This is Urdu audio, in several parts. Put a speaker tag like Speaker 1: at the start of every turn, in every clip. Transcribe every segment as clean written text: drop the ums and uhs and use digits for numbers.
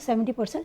Speaker 1: 70%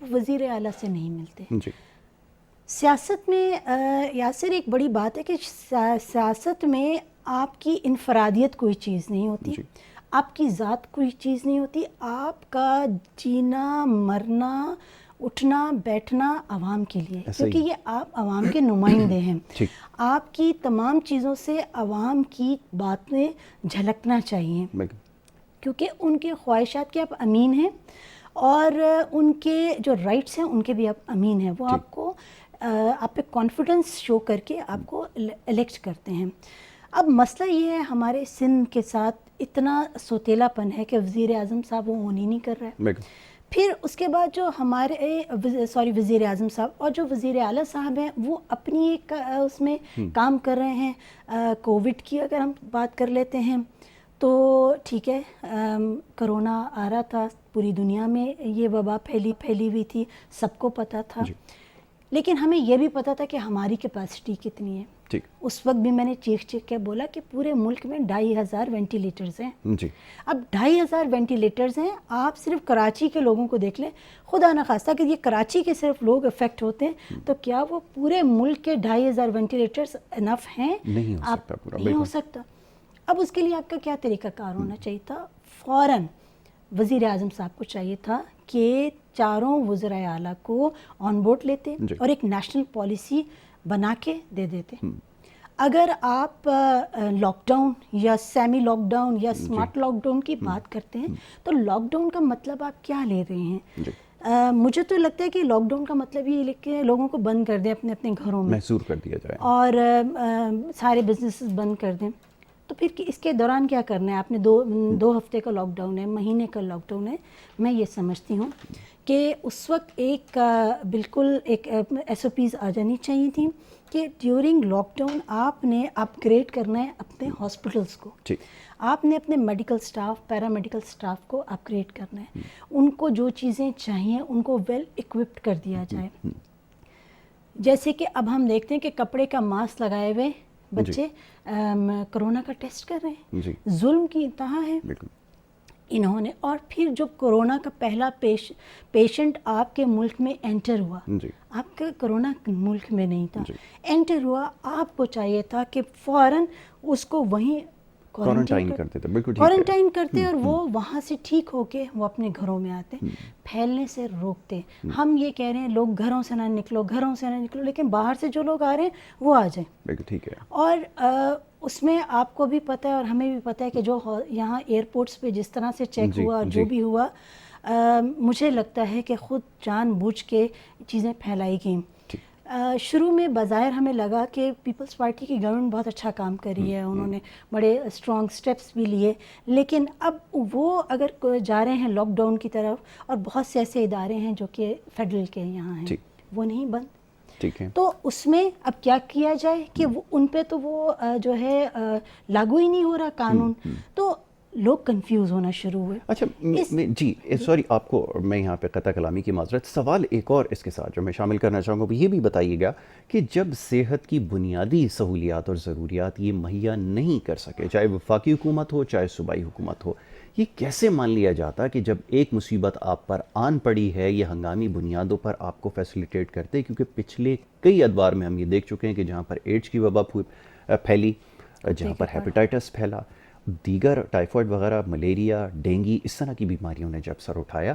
Speaker 1: وزیر اعلیٰ سے نہیں ملتے.
Speaker 2: جی
Speaker 1: سیاست میں یاسر ایک بڑی بات ہے کہ سیاست میں آپ کی انفرادیت کوئی چیز نہیں ہوتی, آپ کی ذات کوئی چیز نہیں ہوتی, آپ کا جینا مرنا اٹھنا بیٹھنا عوام کے لیے, کیونکہ یہ آپ عوام کے نمائندے ہیں. آپ کی تمام چیزوں سے عوام کی باتیں جھلکنا چاہیے, کیونکہ ان کے خواہشات کے آپ امین ہیں اور ان کے جو رائٹس ہیں ان کے بھی آپ امین ہیں. وہ آپ کو آپ پہ کانفیڈنس شو کر کے آپ کو الیکٹ کرتے ہیں. اب مسئلہ یہ ہے ہمارے سندھ کے ساتھ اتنا سوتیلا پن ہے کہ وزیر اعظم صاحب وہ اون ہی نہیں کر رہے. پھر اس کے بعد جو ہمارے وزیر اعظم صاحب اور جو وزیر اعلیٰ صاحب ہیں وہ اپنی ایک اس میں کام کر رہے ہیں. کووڈ کی اگر ہم بات کر لیتے ہیں تو ٹھیک ہے, کرونا آ رہا تھا, پوری دنیا میں یہ وبا پھیلی ہوئی تھی, سب کو پتہ تھا, لیکن ہمیں یہ بھی پتہ تھا کہ ہماری کیپیسٹی کتنی ہے. اس وقت بھی میں نے چیخ کے بولا کہ پورے ملک میں 2500 وینٹیلیٹرز ہیں. اب 2500 وینٹیلیٹرز ہیں, آپ صرف کراچی کے لوگوں کو دیکھ لیں, خدا نخواستہ کہ یہ کراچی کے صرف لوگ افیکٹ ہوتے ہیں تو کیا وہ پورے ملک کے 2500 وینٹیلیٹرز انف ہیں؟ نہیں ہو سکتا. اب اس کے لیے آپ کا کیا طریقہ کار ہونا چاہیے تھا؟ فوراً وزیر اعظم صاحب کو چاہیے تھا کہ چاروں وزرائے اعلیٰ کو آن بورڈ لیتے اور ایک نیشنل پالیسی بنا کے دے دیتے. اگر آپ لاک ڈاؤن یا سیمی لاک ڈاؤن یا اسمارٹ لاک ڈاؤن کی بات کرتے ہیں تو لاک ڈاؤن کا مطلب آپ کیا لے رہے ہیں؟ مجھے تو لگتا ہے کہ لاک ڈاؤن کا مطلب یہ لکھ کے لوگوں کو بند کر دیں اپنے اپنے گھروں میں,
Speaker 2: محصور کر دیا جائے
Speaker 1: اور سارے بزنسز بند کر دیں. تو پھر اس کے دوران کیا کرنا ہے آپ نے؟ 2 ہفتے کا لاک ڈاؤن ہے, مہینے کا لاک ڈاؤن ہے. میں یہ سمجھتی ہوں کہ اس وقت ایک بالکل ایک SOPs آ جانی چاہیے تھیں کہ ڈیورنگ لاک ڈاؤن آپ نے اپ گریڈ کرنا ہے اپنے ہاسپٹلس کو, آپ نے اپنے میڈیکل سٹاف پیرا میڈیکل سٹاف کو اپ گریڈ کرنا ہے, ان کو جو چیزیں چاہیے ان کو ویل اکوپڈ کر دیا جائے. جیسے کہ اب ہم دیکھتے ہیں کہ کپڑے کا ماسک لگائے ہوئے بچے کرونا کا ٹیسٹ کر رہے ہیں. ظلم کی انتہا ہے انہوں نے. اور پھر جو کرونا کا پہلا پیشنٹ آپ کے ملک میں انٹر ہوا, آپ کا کرونا ملک میں نہیں تھا, انٹر ہوا, آپ کو چاہیے تھا کہ فوراً اس کو وہیں کوارنٹائن کرتے اور وہ وہاں سے ٹھیک ہو کے وہ اپنے گھروں میں آتے, پھیلنے سے روکتے. ہم یہ کہہ رہے ہیں لوگ گھروں سے نہ نکلو, لیکن باہر سے جو لوگ آ رہے ہیں وہ آ جائیں. ٹھیک ہے. اور اس میں آپ کو بھی پتہ ہے اور ہمیں بھی پتہ ہے کہ جو یہاں ایئرپورٹس پہ جس طرح سے چیک ہوا, جو بھی ہوا, مجھے لگتا ہے کہ خود جان بوجھ کے چیزیں پھیلائی گئیں. شروع میں بظاہر ہمیں لگا کہ پیپلز پارٹی کی گورنمنٹ بہت اچھا کام کر رہی ہے, انہوں نے بڑے اسٹرانگ سٹیپس بھی لیے, لیکن اب وہ اگر جا رہے ہیں لاک ڈاؤن کی طرف, اور بہت سے ایسے ادارے ہیں جو کہ فیڈرل کے یہاں ہیں وہ نہیں بند, تو اس میں اب کیا کیا جائے کہ ان پہ تو وہ جو ہے لاگو ہی نہیں ہو رہا قانون, تو لوگ کنفیوز ہونا شروع ہوئے.
Speaker 2: اچھا جی سوری, آپ کو میں یہاں پہ قطع کلامی کی معذرت, سوال ایک اور اس کے ساتھ جو میں شامل کرنا چاہوں گا, یہ بھی بتائیے گا کہ جب صحت کی بنیادی سہولیات اور ضروریات یہ مہیا نہیں کر سکے, چاہے وفاقی حکومت ہو چاہے صوبائی حکومت ہو, یہ کیسے مان لیا جاتا کہ جب ایک مصیبت آپ پر آن پڑی ہے یہ ہنگامی بنیادوں پر آپ کو فیسیلیٹیٹ کرتے؟ کیونکہ پچھلے کئی ادوار میں ہم یہ دیکھ چکے ہیں کہ جہاں پر ایڈز کی وبا پھیلی, جہاں پر ہیپیٹائٹس پھیلا, دیگر ٹائیفائڈ وغیرہ, ملیریا, ڈینگی, اس طرح کی بیماریوں نے جب سر اٹھایا,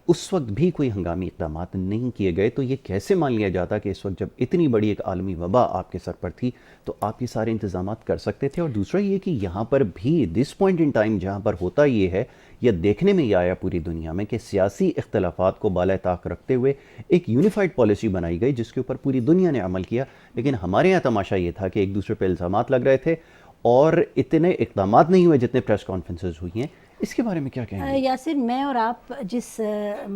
Speaker 2: اس وقت بھی کوئی ہنگامی اقدامات نہیں کیے گئے. تو یہ کیسے مان لیا جاتا کہ اس وقت جب اتنی بڑی ایک عالمی وبا آپ کے سر پر تھی تو آپ یہ سارے انتظامات کر سکتے تھے؟ اور دوسرا یہ کہ یہاں پر بھی دس پوائنٹ ان ٹائم جہاں پر ہوتا یہ ہے, یا دیکھنے میں یہ آیا پوری دنیا میں کہ سیاسی اختلافات کو بالائے طاق رکھتے ہوئے ایک یونیفائڈ پالیسی بنائی گئی جس کے اوپر پوری دنیا نے عمل کیا, لیکن ہمارے یہاں تماشا یہ تھا کہ ایک دوسرے پہ الزامات لگ رہے تھے اور اتنے اقدامات نہیں ہوئے جتنے پریس کانفرنسز ہوئی ہیں. اس کے بارے میں کیا کہیں گے؟
Speaker 1: یاسر, میں اور آپ جس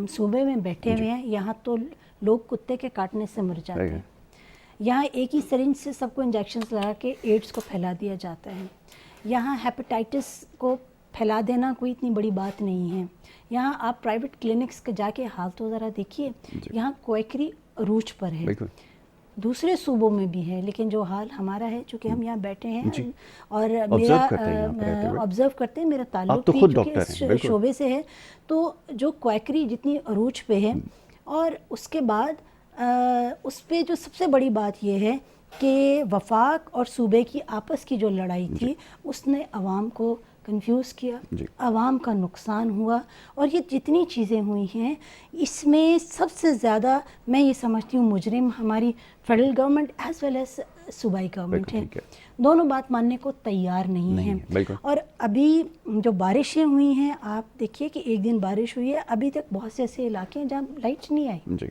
Speaker 1: صوبے میں بیٹھے ہوئے ہیں یہاں تو لوگ کتے کے کاٹنے سے مر جاتے ہیں. یہاں ایک ہی سرنج سے سب کو انجیکشنز لگا کے ایڈز کو پھیلا دیا جاتا ہے. یہاں ہیپیٹائٹس کو پھیلا دینا کوئی اتنی بڑی بات نہیں ہے. یہاں آپ پرائیویٹ کلینکس کے جا کے حال تو ذرا دیکھیے, یہاں کوئکری عروج پر ہے, دوسرے صوبوں میں بھی ہے, لیکن جو حال ہمارا ہے چونکہ ہم یہاں بیٹھے ہیں اور میرا آبزرو کرتے ہیں, میرا تعلق بھی اس شعبے سے ہے, تو جو کوئکری جتنی عروج پہ ہے اور اس کے بعد اس پہ جو سب سے بڑی بات یہ ہے کہ وفاق اور صوبے کی آپس کی جو لڑائی تھی اس نے عوام کو کنفیوز کیا، عوام کا نقصان ہوا، اور یہ جتنی چیزیں ہوئی ہیں اس میں سب سے زیادہ میں یہ سمجھتی ہوں مجرم ہماری federal government as well as صوبائی گورنمنٹ ہے. دونوں بات ماننے کو تیار نہیں ہیں. اور ابھی جو بارشیں ہوئی ہیں آپ دیکھیے کہ ایک دن بارش ہوئی ہے، ابھی تک بہت سے ایسے علاقے ہیں جہاں لائٹ نہیں آئی.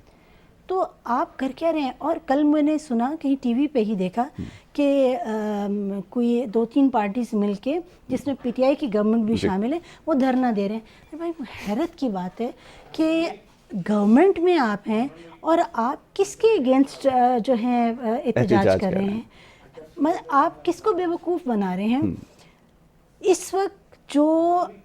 Speaker 1: تو آپ کر کیا رہے ہیں؟ اور کل میں نے سنا کہیں ٹی وی پہ ہی دیکھا کہ کوئی 2-3 پارٹیز مل کے جس میں پی ٹی آئی کی گورنمنٹ بھی شامل ہے وہ دھرنا دے رہے ہیں. بھائی حیرت کی بات ہے کہ گورنمنٹ میں آپ ہیں اور آپ کس کے اگینسٹ جو ہیں احتجاج کر رہے ہیں؟ آپ کس کو بے وقوف بنا رہے ہیں؟ اس وقت جو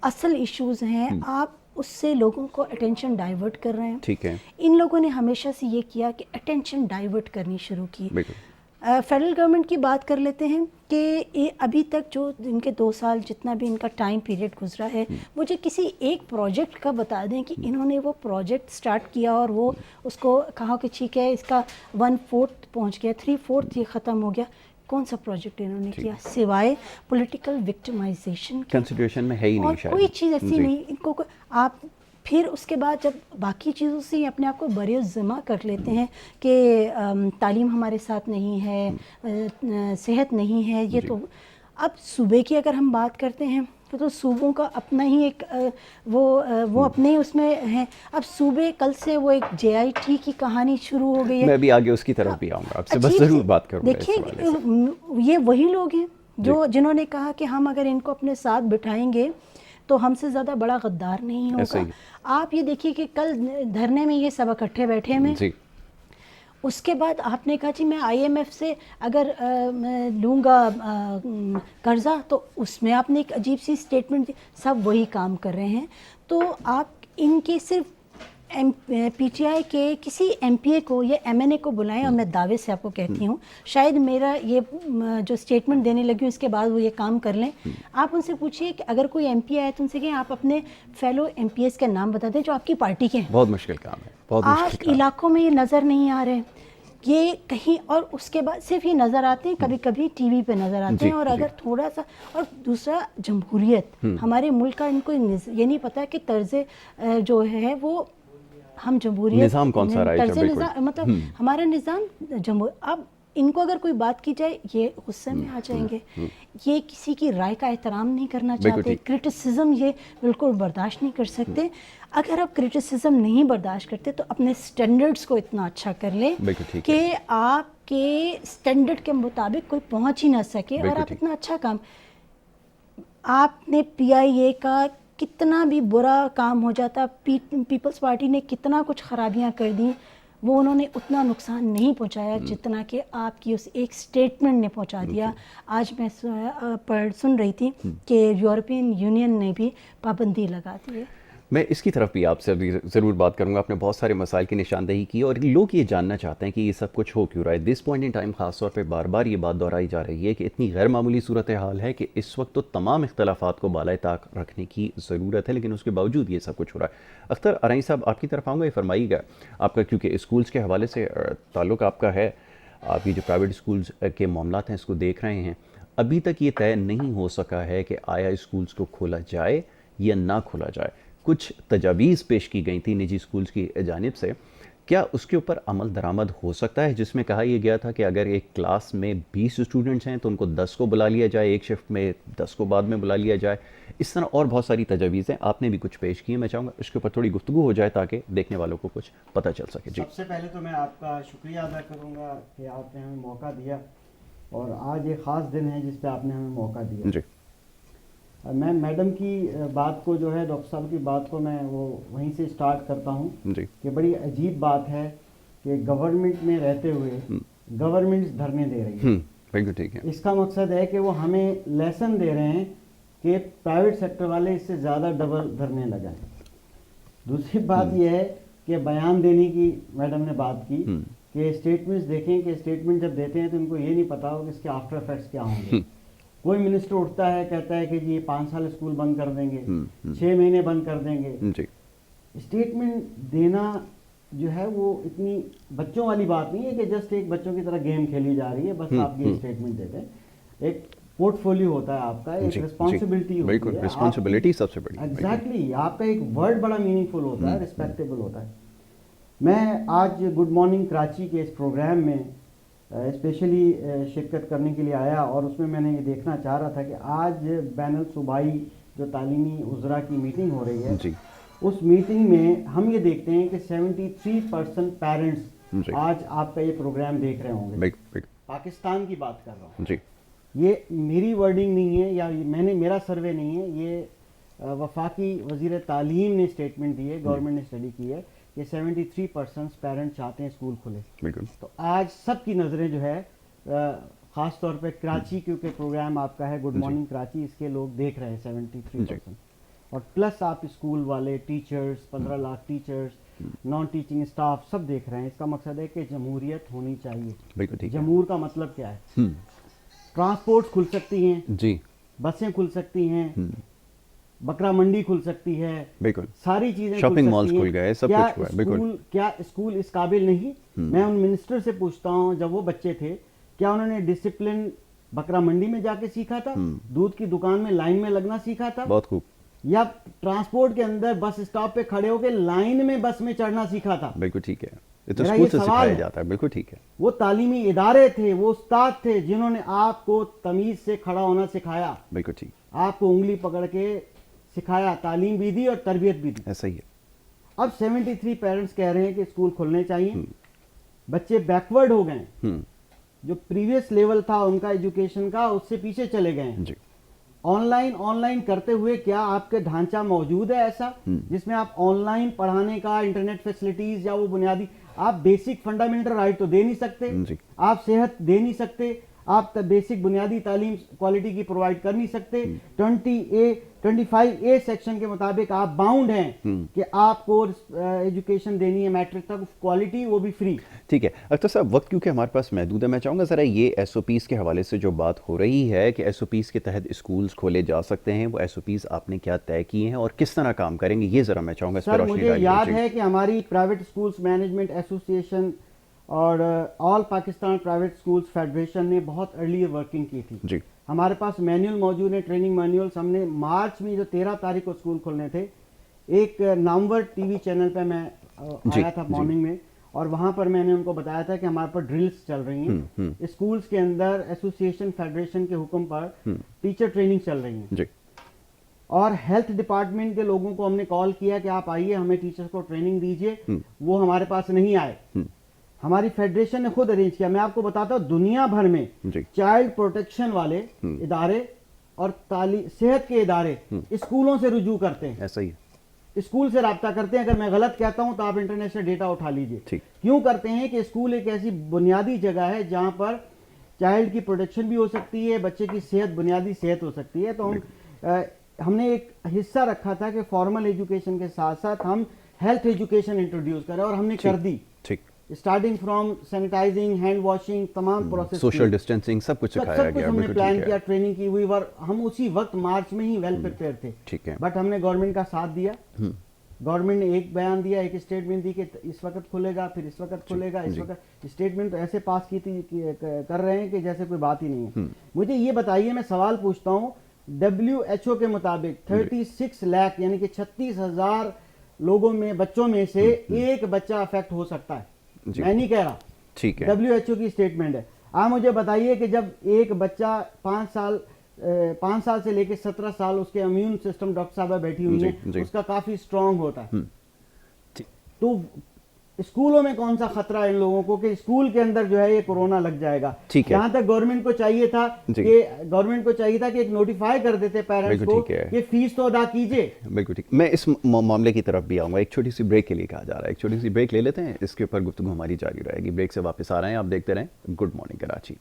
Speaker 1: اصل ایشوز ہیں آپ اس سے لوگوں کو اٹینشن ڈائیورٹ کر رہے ہیں.
Speaker 2: ٹھیک ہے.
Speaker 1: ان لوگوں نے ہمیشہ سے یہ کیا کہ اٹینشن ڈائیورٹ کرنی شروع کی. فیڈرل گورنمنٹ کی بات کر لیتے ہیں کہ ابھی تک جو ان کے 2 سال جتنا بھی ان کا ٹائم پیریڈ گزرا ہے، مجھے کسی ایک پروجیکٹ کا بتا دیں کہ انہوں نے وہ پروجیکٹ سٹارٹ کیا اور وہ اس کو کہا کہ ٹھیک ہے اس کا 1/4 پہنچ گیا، 3/4 یہ ختم ہو گیا. کون سا پروجیکٹ انہوں نے کیا سوائے پولیٹیکل وکٹمائزیشن کی؟
Speaker 2: کنسٹیٹیوشن میں ہے ہی نہیں
Speaker 1: اور
Speaker 2: شاید
Speaker 1: کوئی چیز ایسی نہیں. ان کو آپ پھر اس کے بعد جب باقی چیزوں سے اپنے آپ کو بری ذمہ کر لیتے ہیں کہ تعلیم ہمارے ساتھ نہیں ہے، صحت نہیں ہے، یہ تو اب صوبے کی اگر ہم بات کرتے ہیں تو صوبوں کا اپنا ہی ایک وہ اپنے اس میں ہیں. اب صوبے کل سے وہ ایک جے آئی ٹی کی کہانی شروع ہو گئی ہے.
Speaker 2: میں بھی آگے اس کی طرف بھی آؤں گا، آپ سے بس ضرور بات کروں گا.
Speaker 1: دیکھیے یہ وہی لوگ ہیں جنہوں نے کہا کہ ہم اگر ان کو اپنے ساتھ بٹھائیں گے تو ہم سے زیادہ بڑا غدار نہیں ہوگا. آپ یہ دیکھیے کہ کل دھرنے میں یہ سب اکٹھے بیٹھے ہیں. اس کے بعد آپ نے کہا جی میں آئی ایم ایف سے اگر لوں گا قرضہ، تو اس میں آپ نے ایک عجیب سی اسٹیٹمنٹ دی. سب وہی کام کر رہے ہیں. تو آپ ان کے صرف پی ٹی آئی کے کسی ایم پی اے کو یا ایم این اے کو بلائیں، اور میں دعوے سے آپ کو کہتی ہوں شاید میرا یہ جو اسٹیٹمنٹ دینے لگی ہوں اس کے بعد وہ یہ کام کر لیں. آپ ان سے پوچھیے کہ اگر کوئی ایم پی آئے تو ان سے کہیں آپ اپنے فیلو ایم پی ایس کے نام بتا دیں جو آپ کی پارٹی کے ہیں.
Speaker 2: بہت مشکل کام ہے، بہت مشکل
Speaker 1: آج علاقوں میں یہ نظر نہیں آ رہے یہ کہیں. اور اس کے بعد صرف یہ نظر آتے ہیں کبھی کبھی ٹی وی پہ نظر آتے ہیں. اور اگر تھوڑا سا، اور دوسرا جمہوریت ہمارے ملک کا ان کو یہ نہیں پتا کہ طرز جو ہے وہ ہم جمہوریت
Speaker 2: نظام کون سا رہا ہے،
Speaker 1: مطلب ہمارا نظام اب ان کو اگر کوئی بات کی جائے یہ غصے میں آ جائیں گے. یہ کسی کی رائے کا احترام نہیں کرنا چاہتے. کرٹیسزم یہ بالکل برداشت نہیں کر سکتے. اگر آپ کرٹیسزم نہیں برداشت کرتے تو اپنے سٹینڈرڈز کو اتنا اچھا کر لیں کہ آپ کے سٹینڈرڈ کے مطابق کوئی پہنچ ہی نہ سکے. اور آپ اتنا اچھا کام، آپ نے پی آئی اے کا کتنا بھی برا کام ہو جاتا، پیپلز پارٹی نے کتنا کچھ خرابیاں کر دیں، وہ انہوں نے اتنا نقصان نہیں پہنچایا جتنا کہ آپ کی اس ایک سٹیٹمنٹ نے پہنچا دیا. آج میں سن رہی تھی کہ یورپین یونین نے بھی پابندی لگا دی ہے.
Speaker 2: میں اس کی طرف بھی آپ سے ابھی ضرور بات کروں گا. آپ نے بہت سارے مسائل کی نشاندہی کی اور لوگ یہ جاننا چاہتے ہیں کہ یہ سب کچھ ہو کیوں رہا ہے. دس پوائنٹ ان ٹائم خاص طور پہ بار بار یہ بات دہرائی جا رہی ہے کہ اتنی غیر معمولی صورتحال ہے کہ اس وقت تو تمام اختلافات کو بالائے طاق رکھنے کی ضرورت ہے، لیکن اس کے باوجود یہ سب کچھ ہو رہا ہے. اختر ارائیں صاحب آپ کی طرف آؤں گا. یہ فرمائیے گا آپ کا، کیونکہ اسکولز کے حوالے سے تعلق آپ کا ہے، آپ یہ جو پرائیویٹ اسکولز کے معاملات ہیں اس کو دیکھ رہے ہیں. ابھی تک یہ طے نہیں ہو سکا ہے کہ آیا اسکولز کو کھولا جائے یا نہ کھولا جائے. کچھ تجاویز پیش کی گئی تھی نجی اسکولز کی جانب سے. کیا اس کے اوپر عمل درآمد ہو سکتا ہے، جس میں کہا یہ گیا تھا کہ اگر ایک کلاس میں 20 اسٹوڈنٹس ہیں تو ان کو 10 کو بلا لیا جائے، ایک شفٹ میں 10 کو بعد میں بلا لیا جائے. اس طرح اور بہت ساری تجاویز ہیں، آپ نے بھی کچھ پیش کی ہیں. میں چاہوں گا اس کے اوپر تھوڑی گفتگو ہو جائے تاکہ دیکھنے والوں کو کچھ پتہ چل سکے. جی،
Speaker 3: سب سے پہلے تو میں آپ کا شکریہ ادا کروں گا کہ آپ نے ہمیں موقع دیا، اور آج ایک خاص دن ہے جس پہ آپ نے ہمیں موقع دیا.
Speaker 2: جی،
Speaker 3: میں میڈم کی بات کو جو ہے، ڈاکٹر صاحب کی بات کو میں وہ وہیں سے سٹارٹ کرتا ہوں کہ بڑی عجیب بات ہے کہ گورنمنٹ میں رہتے ہوئے گورنمنٹس دھرنے دے رہی ہے.
Speaker 2: بالکل ٹھیک ہے.
Speaker 3: اس کا مقصد ہے کہ وہ ہمیں لیسن دے رہے ہیں کہ پرائیویٹ سیکٹر والے اس سے زیادہ ڈبل دھرنے لگائیں. دوسری بات یہ ہے کہ بیان دینے کی میڈم نے بات کی کہ اسٹیٹمنٹس دیکھیں کہ اسٹیٹمنٹ جب دیتے ہیں تو ان کو یہ نہیں پتا ہو کہ اس کے آفٹر افیکٹس کیا ہوں گے. کوئی منسٹر اٹھتا ہے کہتا ہے کہ جی 5 سال اسکول بند کر دیں گے، 6 مہینے بند کر دیں گے. اسٹیٹمنٹ دینا جو ہے وہ اتنی بچوں والی بات نہیں ہے کہ جسٹ ایک بچوں کی طرح گیم کھیلی جا رہی ہے بس آپ یہ اسٹیٹمنٹ دیتے ہیں. ایک پورٹ فولیو ہوتا ہے آپ کا, ایک رسپانسبلٹی ہوتی ہے.
Speaker 2: رسپانسبلٹی سب سے بڑی.
Speaker 3: ایگزیکٹلی, آپ کا ایک ورڈ بڑا میننگ فل ہوتا ہے, ریسپیکٹیبل ہوتا ہے. میں آج گڈ مارننگ کراچی کے اس پروگرام میں اسپیشلی شرکت کرنے کے لیے آیا, اور اس میں نے یہ دیکھنا چاہ رہا تھا کہ آج بین الصوبائی جو تعلیمی وزراء کی میٹنگ ہو رہی ہے, اس میٹنگ میں ہم یہ دیکھتے ہیں کہ 73% پیرنٹس آج آپ کا یہ پروگرام دیکھ رہے ہوں گے. پاکستان کی بات کر رہا ہوں, یہ میری ورڈنگ نہیں ہے یا میرا سروے نہیں ہے, یہ وفاقی وزیر تعلیم نے اسٹیٹمنٹ دی ہے, گورنمنٹ نے اسٹڈی کی ہے کہ 73% پیرنٹ چاہتے ہیں اسکول کھلے. تو آج سب کی نظریں جو ہے خاص طور پہ کراچی, کیونکہ پروگرام آپ کا ہے گڈ مارننگ کراچی, اس کے لوگ دیکھ رہے ہیں 73%. اور پلس آپ اسکول والے, teachers, 15 lakh teachers, non teaching staff سب دیکھ رہے ہیں. اس کا مقصد ہے کہ جمہوریت ہونی چاہیے. جمہور کا مطلب کیا ہے؟ ٹرانسپورٹ کھل سکتی ہیں جی, بسیں کھل سکتی ہیں, بکرا منڈی کھل سکتی ہے, بالکل ساری چیزیں, شاپنگ مالز کھل گئے, سب کچھ ہوا ہے. بالکل, کیا اسکول اس قابل نہیں؟ میں ان منسٹر سے پوچھتا ہوں, جب وہ بچے تھے کیا انہوں نے ڈسپلن بکرا منڈی میں جا کے سیکھا تھا, دودھ کی دکان میں لائن میں لگنا سیکھا تھا, بہت خوب, یا ٹرانسپورٹ کے اندر بس اسٹاپ پہ کھڑے ہو کے لائن میں بس میں چڑھنا سیکھا تھا؟ بالکل ٹھیک ہے, میرا یہ سوال ہے. بالکل ٹھیک ہے, وہ تعلیمی ادارے تھے, وہ استاد تھے جنہوں نے آپ کو تمیز سے کھڑا ہونا سکھایا. بالکل ٹھیک, آپ کو انگلی پکڑ کے سکھایا, تعلیم بھی دی اور تربیت بھی دی. ایسا ہی ہے. اب 73 پیرنٹس کہہ رہے ہیں کہ اسکول کھلنے چاہیے. بچے بیکورڈ ہو گئے, جو پریویس لیول تھا ان کا ایجوکیشن کا, اس سے پیچھے چلے گئے ہیں. آن لائن کرتے ہوئے کیا آپ کے ڈھانچہ موجود ہے ایسا جس میں آپ آن لائن پڑھانے کا, انٹرنیٹ فیسلٹیز یا وہ بنیادی آپ بیسک فنڈامنٹل رائٹ تو دے نہیں سکتے, آپ صحت دے نہیں سکتے, آپ بیسک بنیادی تعلیم کوالٹی کی پرووائڈ کر نہیں سکتے. 25A سیکشن کے مطابق آپ باؤنڈ ہیں کہ آپ کو ایجوکیشن دینی ہے میٹرک تک, کوالٹی وہ بھی فری. ٹھیک ہے اختر صاحب, وقت کیونکہ ہمارے پاس محدود ہے, میں چاہوں گا ذرا یہ ایس او پیز کے حوالے سے جو بات ہو رہی ہے کہ ایس او پیز کے تحت اسکولز کھولے جا سکتے ہیں, وہ ایس او پیز آپ نے کیا طے کیے ہیں اور کس طرح کام کریں گے, یہ ذرا میں چاہوں گا اس پر روشنی ڈالیے. مجھے یاد ہے کہ ہماری پرائیویٹ اسکولز مینجمنٹ ایسوسی ایشن اور آل پاکستان پرائیویٹ اسکولز فیڈریشن نے بہت ارلی ورکنگ کی تھی. جی, ہمارے پاس مینیول موجود ہیں, ٹریننگ مینیولز. ہم نے مارچ میں جو 13 تاریخ کو اسکول کھولنے تھے, ایک نامور ٹی وی چینل پہ میں آیا تھا مارننگ میں, اور وہاں پر میں نے ان کو بتایا تھا کہ ہمارے پر ڈرلز چل رہی ہیں اسکولز کے اندر, ایسوسی ایشن فیڈریشن کے حکم پر ٹیچر ٹریننگ چل رہی ہیں. اور ہیلتھ ڈپارٹمنٹ کے لوگوں کو ہم نے کال کیا کہ آپ آئیے ہمیں ٹیچرز کو ٹریننگ دیجیے, وہ ہمارے پاس نہیں آئے. ہماری فیڈریشن نے خود ارینج کیا. میں آپ کو بتاتا ہوں, دنیا بھر میں چائلڈ پروٹیکشن والے ادارے اور صحت کے ادارے اسکولوں سے رجوع کرتے ہیں. ایسا ہی, اسکول سے رابطہ کرتے ہیں. اگر میں غلط کہتا ہوں تو آپ انٹرنیشنل ڈیٹا اٹھا لیجئے. کیوں کرتے ہیں کہ اسکول ایک ایسی بنیادی جگہ ہے جہاں پر چائلڈ کی پروٹیکشن بھی ہو سکتی ہے, بچے کی صحت, بنیادی صحت ہو سکتی ہے. تو ہم نے ایک حصہ رکھا تھا کہ فارمل ایجوکیشن کے ساتھ ساتھ ہم ہیلتھ ایجوکیشن انٹروڈیوس کریں, اور ہم نے کر دی. Starting from sanitising, hand washing, تمام پروسیس, سوشل ڈسٹینسنگ, سب کچھ سکھایا گیا. ہم نے پلان کیا, ٹریننگ کی ہوئی, ہم اسی وقت مارچ میں ہی ویل پریپیئر تھے. ٹھیک ہے, بٹ ہم نے گورنمنٹ کا ساتھ دیا. گورنمنٹ نے ایک بیان دیا, ایک اسٹیٹمنٹ دی کہ اس وقت کھلے گا, پھر اس وقت کھلے گا, اس وقت. اسٹیٹمنٹ ایسے پاس کی تھی کر رہے ہیں کہ جیسے کوئی بات ہی نہیں ہے. مجھے یہ بتائیے, میں سوال پوچھتا ہوں, WHO کے مطابق 36 لاکھ یعنی کہ 36,000 لوگوں میں, بچوں میں سے ایک بچہ افیکٹ ہو سکتا ہے. میں نہیں کہہ رہا, ٹھیک ہے, WHO کی اسٹیٹمنٹ ہے. آپ مجھے بتائیے کہ جب ایک بچہ 5 سال سے لے کے 17 سال, اس کے امیون سسٹم ڈاکٹر صاحبہ بیٹھی ہوئی ہیں, اس کا کافی اسٹرانگ ہوتا ہے. تو اسکولوں میں کون سا خطرہ ہے ان لوگوں کو کہ اسکول کے اندر جو ہے یہ کورونا لگ جائے گا. یہاں تک گورنمنٹ کو چاہیے تھا کہ ایک نوٹیفائی کر دیتے پیرنٹس کو کہ فیس تو ادا کیجئے. بالکل ٹھیک, میں اس معاملے کی طرف بھی آؤں گا. ایک چھوٹی سی بریک کے لیے کہا جا رہا ہے, ایک چھوٹی سی بریک لے لیتے ہیں, اس کے اوپر گفتگو ہماری جاری رہے گی. بریک سے واپس آ رہے ہیں, آپ دیکھتے رہیں گڈ مارننگ کراچی.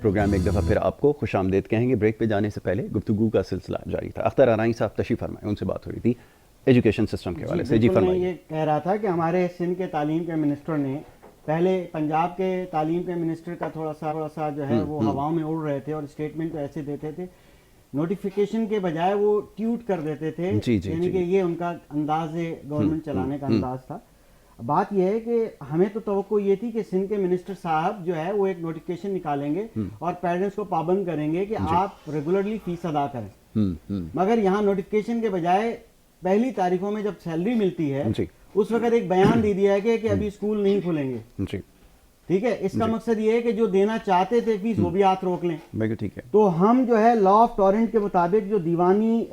Speaker 3: پروگرام ایک دفعہ پھر آپ کو خوش آمدید کہیں گے. بریک پہ جانے سے پہلے گفتگو کا سلسلہ جاری تھا. اختر ارائیں صاحب تشریف فرمائیں, ان سے بات ہو رہی تھی ایجوکیشن سسٹم کے حوالے سے. جی فرمائیے. میں یہ کہہ رہا تھا کہ ہمارے سندھ کے تعلیم کے منسٹر نے پہلے پنجاب کے تعلیم کے منسٹر کا تھوڑا سا جو ہے وہ ہواؤں میں اڑ رہے تھے اور اسٹیٹمنٹ تو ایسے دیتے تھے نوٹیفیکیشن کے بجائے وہ ٹیوٹ کر دیتے تھے, یعنی کہ یہ ان کا انداز گورنمنٹ چلانے کا انداز تھا. بات یہ ہے کہ ہمیں تو توقع یہ تھی کہ سندھ کے منسٹر صاحب جو ہے وہ ایک نوٹیفیکیشن نکالیں گے اور پیرنٹس کو پابند کریں گے کہ آپ ریگولرلی فیس ادا کریں, مگر یہاں نوٹیفیکیشن کے بجائے پہلی تاریخوں میں جب سیلری ملتی ہے اس وقت ایک بیان دے دیا ہے کہ ابھی اسکول نہیں کھلیں گے. ٹھیک ہے, اس کا مقصد یہ ہے کہ جو دینا چاہتے تھے فیس وہ بھی ہاتھ روک لیں.
Speaker 2: ٹھیک ہے,
Speaker 3: تو ہم جو ہے لا آف ٹورنٹ کے مطابق جو دیوانی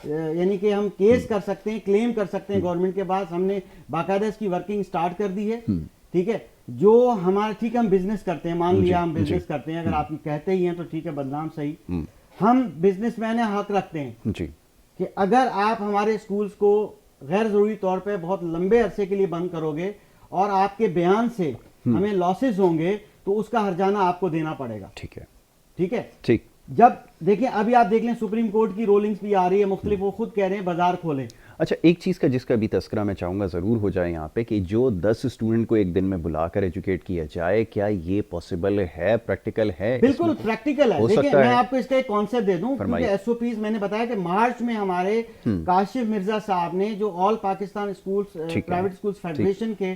Speaker 3: یعنی کہ ہم کیس کر سکتے ہیں, کلیم کر سکتے ہیں گورنمنٹ کے پاس, ہم نے باقاعدہ اس کی ورکنگ سٹارٹ کر دی ہے. ٹھیک ہے, جو ہمارا ٹھیک ہے ہم بزنس کرتے ہیں, مان لیا ہم بزنس کرتے ہیں, اگر آپ کہتے ہی ہیں تو ٹھیک ہے بدنام صحیح, ہم بزنس مین حق رکھتے ہیں کہ اگر آپ ہمارے اسکولز کو غیر ضروری طور پہ بہت لمبے عرصے کے لیے بند کرو گے اور آپ کے بیان سے ہمیں لاسز ہوں گے تو اس کا ہرجانہ آپ کو دینا پڑے گا.
Speaker 2: ٹھیک ہے,
Speaker 3: ٹھیک ہے.
Speaker 2: ٹھیک,
Speaker 3: جب دیکھیں ابھی آپ دیکھ لیں سپریم کورٹ کی رولنگز بھی آ رہی ہے مختلف, وہ خود کہہ رہے ہیں بازار کھولیں.
Speaker 2: اچھا, ایک چیز کا جس کا بھی تذکرہ میں چاہوں گا ضرور ہو جائے یہاں پہ کہ جو 10 اسٹوڈنٹ کو ایک دن میں بلا کر ایجوکیٹ کیا جائے, کیا یہ پاسبل ہے, پریکٹیکل ہے؟
Speaker 3: بالکل پریکٹیکل ہے. دیکھیں میں آپ کو اس کا ایک کانسیپٹ دے دوں, کیونکہ ایس او پیز میں نے بتایا کہ مارچ میں ہمارے کاشف مرزا صاحب نے جو all Pakistan schools private schools federation کے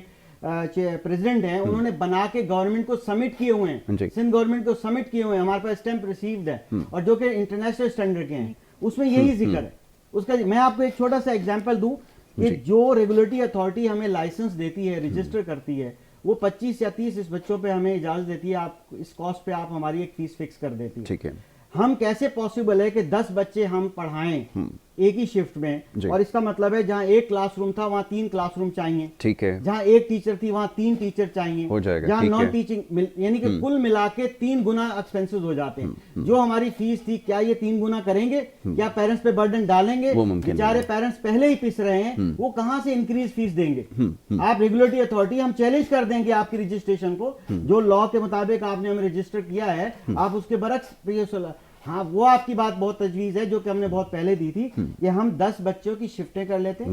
Speaker 3: پریزیڈنٹ ہیں, انہوں نے بنا کے گورنمنٹ کو سبمٹ کیے ہوئے ہیں, سندھ گورنمنٹ کو سبمٹ کیے ہوئے ہیں, ہمارے پاس اسٹیمپ ریسیوڈ ہے, اور جو کہ انٹرنیشنل اسٹینڈرڈ کے ہیں, اس میں یہی ذکر ہے. اس کا میں آپ کو ایک چھوٹا سا ایگزامپل دوں کہ جو ریگولیٹری اتھارٹی ہمیں لائسنس دیتی ہے, رجسٹر کرتی ہے, وہ 25 یا 30 اس بچوں پہ ہمیں اجازت دیتی ہے, آپ اس کاسٹ پہ آپ ہماری ایک فیس فکس کر دیتی ہے.
Speaker 2: ٹھیک ہے,
Speaker 3: ہم کیسے پاسبل ہے کہ 10 بچے ہم پڑھائیں ایک ہی شفٹ میں, اور اس کا مطلب ہے جہاں ایک کلاس روم تھا وہاں 3 کلاس روم چاہیے.
Speaker 2: ٹھیک ہے,
Speaker 3: جہاں ایک ٹیچر تھی وہاں 3 ٹیچر چاہیے.
Speaker 2: ہو جائے گا,
Speaker 3: جہاں نان ٹیچنگ, یعنی کہ کل ملا کے 3 گنا ایکسپینسز ہو جاتے ہیں. جو ہماری فیس تھی کیا یہ 3 گنا کریں گے؟ کیا پیرنٹس پہ برڈن ڈالیں گے؟ بیچارے پیرنٹس پہلے ہی پس رہے ہیں, وہ کہاں سے انکریز فیس دیں گے؟ آپ ریگولیٹری اتھارٹی, ہم چیلنج کر دیں گے آپ کی رجسٹریشن کو, جو لا کے مطابق آپ نے ہمیں رجسٹر کیا ہے, آپ اس کے برعکس. ہاں وہ آپ کی بات بہت تجویز ہے جو کہ ہم نے بہت پہلے دی تھی کہ ہم 10 بچوں کی شفٹیں کر لیتے,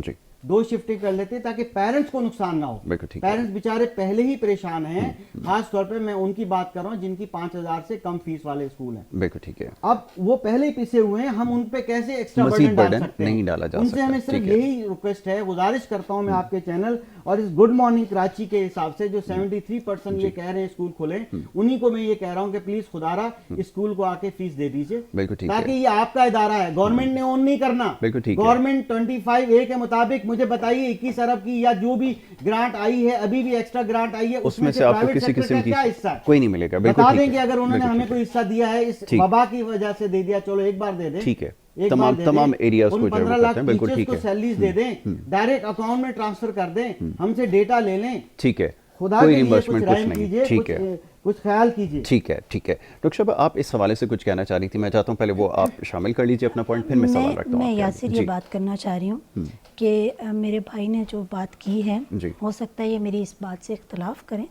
Speaker 3: 2 شفٹیں کر لیتے تاکہ پیرنٹس کو نقصان نہ ہو. پیرنٹس بیچارے پہلے ہی پریشان ہیں, خاص طور پہ میں ان کی بات کر رہا ہوں جن کی 5000 سے کم فیس والے اسکول ہیں.
Speaker 2: بالکل ٹھیک ہے,
Speaker 3: اب وہ پہلے ہی پسے ہوئے ہیں, ہم ان پہ کیسے ایکسٹرا برڈن ڈال سکتے ہیں؟
Speaker 2: نہیں ڈالا جا سکتا.
Speaker 3: ان سے ہمیں صرف یہی ریکویسٹ ہے, گزارش کرتا ہوں میں آپ کے چینل اور اس گڈ مارننگ کراچی کے حساب سے جو 73% یہ کہہ رہے ہیں اسکول کھولیں, انہی کو میں یہ کہہ رہا ہوں کہ پلیز خدارا اسکول کو آ کے فیس دے دیجیے, تاکہ یہ آپ کا ادارہ ہے, گورنمنٹ نے اون نہیں کرنا. گورنمنٹ 25A کے مطابق مجھے بتائیے 21 ارب کی یا جو بھی گرانٹ آئی ہے, ابھی بھی ایکسٹرا گرانٹ آئی ہے, اس میں سے پرائیویٹ سیکٹر کا کیا حصہ ہے؟
Speaker 2: کوئی نہیں ملے گا.
Speaker 3: بتا دیں کہ اگر انہوں نے ہمیں کوئی حصہ دیا ہے اس وبا کی وجہ سے دے دیا, چلو ایک بار دے دیں.
Speaker 2: ٹھیک ہے, تمام ایریاز کو
Speaker 3: 15 لاکھ ٹیچرز کو سیلریز دے دیں, ڈائریکٹ اکاؤنٹ میں ٹرانسفر کر دیں, ہم سے ڈیٹا لے لیں.
Speaker 2: ٹھیک ہے,
Speaker 3: خدا کے لیے کچھ رائم کیجئے, کچھ خیال کیجئے.
Speaker 2: ٹھیک ہے, ٹھیک ہے. ڈاکٹر شبہ آپ اس حوالے سے کچھ کہنا چاہ رہی تھی, میں چاہتا ہوں پہلے وہ آپ شامل کر لیجئے اپنا پوائنٹ, پھر میں سوال رکھتا ہوں.
Speaker 1: میں یاسر یہ بات کرنا چاہ رہی ہوں کہ میرے بھائی نے جو بات کی ہے, ہو سکتا ہے یہ میری اس بات سے اختلاف کریں,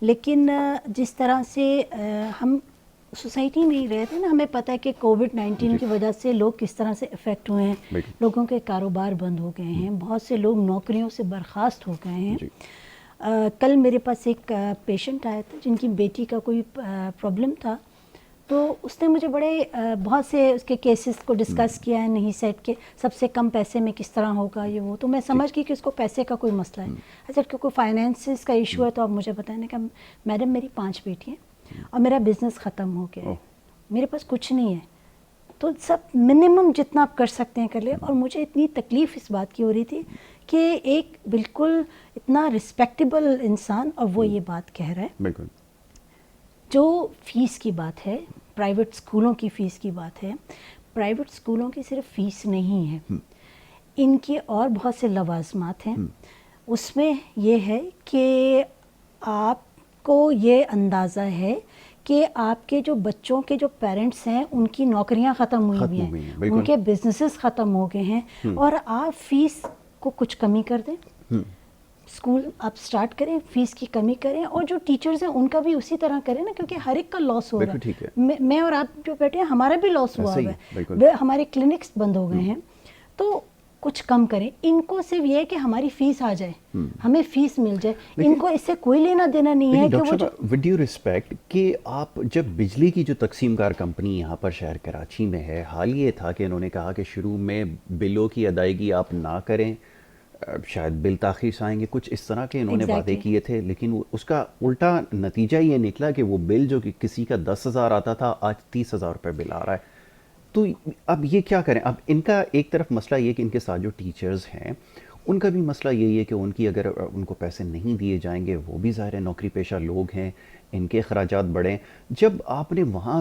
Speaker 1: لیکن جس طرح سے ہم سوسائٹی میں ہی رہتے ہیں نا, ہمیں پتہ ہے کہ کووڈ-19 کی وجہ سے لوگ کس طرح سے افیکٹ ہوئے ہیں, لوگوں کے کاروبار بند ہو گئے ہیں, بہت سے لوگ نوکریوں سے برخاست ہو گئے ہیں. کل میرے پاس ایک پیشنٹ آیا تھا جن کی بیٹی کا کوئی پرابلم تھا, تو اس نے مجھے بہت سے اس کے کیسز کو ڈسکس کیا ہے, نہیں سیٹ کے سب سے کم پیسے میں کس طرح ہوگا یہ وہ, تو میں سمجھ گئی کہ اس کو پیسے کا کوئی مسئلہ ہے. اچھا کیونکہ فائنینسز کا ایشو ہے تو آپ مجھے بتائیں کہ میڈم میری 5 بیٹیاں اور میرا بزنس ختم ہو گیا ہے, میرے پاس کچھ نہیں ہے, تو سب منیمم جتنا آپ کر سکتے ہیں کر لیں. اور مجھے اتنی تکلیف اس بات کی ہو رہی تھی کہ ایک بالکل اتنا رسپیکٹیبل انسان, اور وہ یہ بات کہہ رہا ہے.
Speaker 2: بالکل,
Speaker 1: جو فیس کی بات ہے, پرائیویٹ اسکولوں کی فیس کی بات ہے, پرائیویٹ اسکولوں کی صرف فیس نہیں ہے, ان کے اور بہت سے لوازمات ہیں. اس میں یہ ہے کہ آپ کو یہ اندازہ ہے کہ آپ کے جو بچوں کے جو پیرنٹس ہیں ان کی نوکریاں ختم ہوئی ہوئی ہیں, ان کے بزنسز ختم ہو گئے ہیں, اور آپ فیس کو کچھ کمی کر دیں, اسکول آپ سٹارٹ کریں, فیس کی کمی کریں, اور جو ٹیچرز ہیں ان کا بھی اسی طرح کریں نا, کیونکہ ہر ایک کا لاس ہو رہا ہے. میں اور آپ جو بیٹھے ہیں ہمارا بھی لاس ہوا ہے, ہمارے کلینکس بند ہو گئے ہیں, تو کچھ کم کریں. ان کو صرف یہ ہے کہ ہماری فیس آ جائے, ہمیں فیس مل جائے, ان کو اس سے کوئی لینا دینا نہیں ہے. کہ وہ
Speaker 2: ود ڈیو ریسپیکٹ کہ آپ جب بجلی کی جو تقسیم کار کمپنی یہاں پر شہر کراچی میں ہے, حال یہ تھا کہ انہوں نے کہا کہ شروع میں بلوں کی ادائیگی آپ نہ کریں, شاید بل تاخیر سے آئیں گے, کچھ اس طرح کے انہوں نے وعدے کیے تھے, لیکن اس کا الٹا نتیجہ یہ نکلا کہ وہ بل جو کہ کسی کا 10,000 آتا تھا آج 30,000 روپے بل آ رہا ہے. تو اب یہ کیا کریں؟ اب ان کا ایک طرف مسئلہ یہ کہ ان کے ساتھ جو ٹیچرز ہیں ان کا بھی مسئلہ یہی ہے کہ ان کی اگر ان کو پیسے نہیں دیے جائیں گے, وہ بھی ظاہر ہے نوکری پیشہ لوگ ہیں, ان کے اخراجات بڑھیں. جب آپ نے وہاں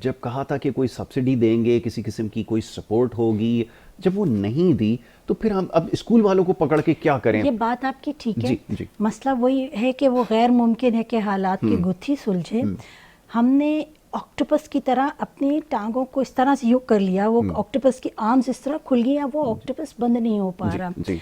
Speaker 2: جب کہا تھا کہ کوئی سبسڈی دیں گے, کسی قسم کی کوئی سپورٹ ہوگی, جب وہ نہیں دی تو پھر ہم اب اسکول والوں کو پکڑ کے کیا کریں؟
Speaker 1: یہ بات آپ کی ٹھیک ہے.
Speaker 2: جی
Speaker 1: مسئلہ وہی ہے کہ وہ غیر ممکن ہے کہ حالات کی گتھی سلجھے. ہم نے آکٹوپس کی طرح اپنی ٹانگوں کو اس طرح سے یوں کر لیا, وہ آکٹوپس کی آرمز اس طرح کھل گئی ہیں, وہ آکٹوپس بند نہیں ہو پا رہا.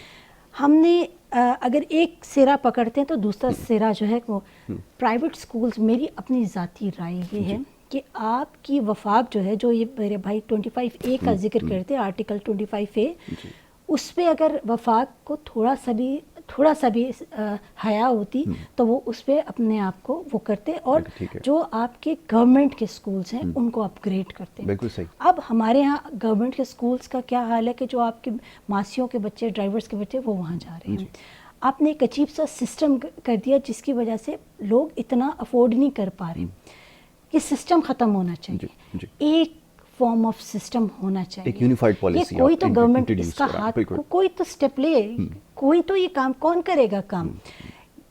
Speaker 1: ہم نے اگر ایک سرا پکڑتے ہیں تو دوسرا سرا جو ہے وہ پرائیویٹ سکولز. میری اپنی ذاتی رائے یہ ہے کہ آپ کی وفاق جو ہے, جو یہ میرے بھائی 25A کا ذکر کرتے ہیں, آرٹیکل 25A, اس پہ اگر وفاق کو تھوڑا سا بھی حیا ہوتی تو وہ اس پہ اپنے آپ کو وہ کرتے, اور جو آپ کے گورنمنٹ کے سکولز ہیں ان کو اپ گریڈ کرتے.
Speaker 2: بالکل صحیح.
Speaker 1: اب ہمارے ہاں گورنمنٹ کے سکولز کا کیا حال ہے کہ جو آپ کے ماسیوں کے بچے, ڈرائیورز کے بچے, وہ وہاں جا رہے ہیں. آپ نے ایک عجیب سا سسٹم کر دیا جس کی وجہ سے لوگ اتنا افورڈ نہیں کر پا رہے. یہ سسٹم ختم ہونا چاہیے. ایک فارم آف سسٹم ہونا چاہیے,
Speaker 2: ایک یونیفائڈ پالیسی.
Speaker 1: کوئی تو گورنمنٹ اس کا ہاتھ, کوئی تو سٹیپ لے, کوئی تو یہ کام کون کرے گا کام,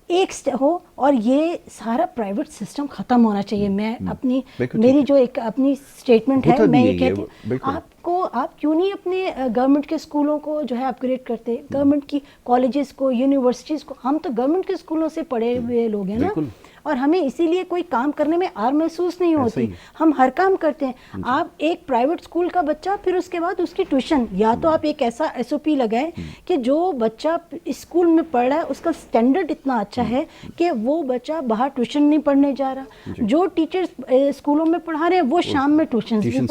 Speaker 1: ایک ہو, اور یہ سارا پرائیویٹ سسٹم ختم ہونا چاہیے. میں اپنی میری جو ایک اپنی اسٹیٹمنٹ ہے, میں یہ کہتی ہوں آپ کیوں نہیں اپنے گورنمنٹ کے اسکولوں کو جو ہے اپ گریڈ کرتے, گورنمنٹ کی کالجز کو, یونیورسٹیز کو. ہم تو گورنمنٹ کے اسکولوں سے پڑھے ہوئے لوگ ہیں نا, اور ہمیں اسی لیے کوئی کام کرنے میں آر محسوس نہیں ہوتی. ہم ہر کام کرتے ہیں. آپ ایک پرائیویٹ اسکول کا بچہ, پھر اس کے بعد اس کی ٹیوشن, یا تو آپ ایک ایسا SOP لگائیں کہ جو بچہ اسکول میں پڑھ رہا ہے اس کا اسٹینڈرڈ اتنا اچھا ہے کہ وہ بچہ باہر ٹیوشن نہیں پڑھنے جا رہا. جو ٹیچرز اسکولوں میں پڑھا رہے ہیں وہ شام میں ٹیوشن بھی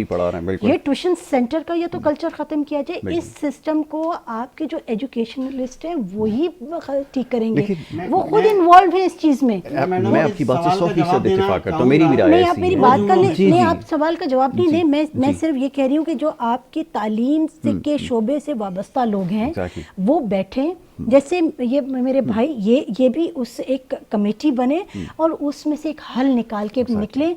Speaker 1: پڑھا رہے ہیں. یہ ٹیوشن سینٹر کا یہ تو کلچر ختم کیا جائے. اس سسٹم کو آپ کے جو ایجوکیشنلسٹ ہیں وہی ٹھیک کریں گے, وہ خود انوالو ہیں اس چیز میں.
Speaker 2: میں آپ کی بات سے 100% اتفاق کرتا ہوں, میری بھی رائے
Speaker 1: نہیں, آپ میری بات کر لیں. نہیں, آپ سوال کا جواب نہیں دیں. میں صرف یہ کہہ رہی ہوں کہ جو آپ کی تعلیم کے شعبے سے وابستہ لوگ ہیں وہ بیٹھیں, جیسے یہ میرے بھائی یہ بھی اس ایک کمیٹی بنے اور اس میں سے ایک حل نکال کے نکلیں.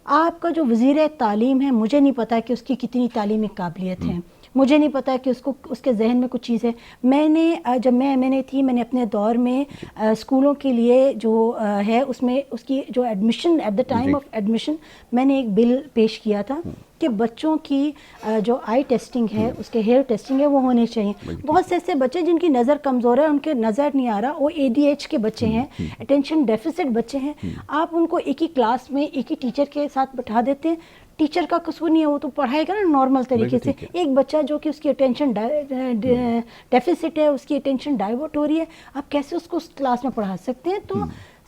Speaker 1: آپ کا جو وزیر تعلیم ہے, مجھے نہیں پتا کہ اس کی کتنی تعلیمی قابلیت ہے, مجھے نہیں پتا کہ اس کے ذہن میں کچھ چیز ہے. میں نے جب میں MNA تھی, میں نے اپنے دور میں اسکولوں کے لیے جو ہے اس میں اس کی جو admission, at the time of admission, میں نے ایک بل پیش کیا تھا کہ بچوں کی جو آئی ٹیسٹنگ ہے, اس کے ہیئر ٹیسٹنگ ہے, وہ ہونے چاہیے. بہت سے ایسے بچے جن کی نظر کمزور ہے, ان کے نظر نہیں آ رہا, وہ ADH کے بچے ہیں, اٹینشن ڈیفیسٹ بچے ہیں. آپ ان کو ایک ہی کلاس میں ایک ہی ٹیچر کے ساتھ بٹھا دیتے ہیں. ٹیچر کا قصور نہیں ہے, وہ تو پڑھائے گا نا نارمل طریقے سے. ایک بچہ جو کہ اس کی اٹینشن ڈیفیسٹ ہے, اس کی اٹینشن ڈائیورٹ ہو رہی ہے, آپ کیسے اس کو اس کلاس میں پڑھا سکتے ہیں؟ تو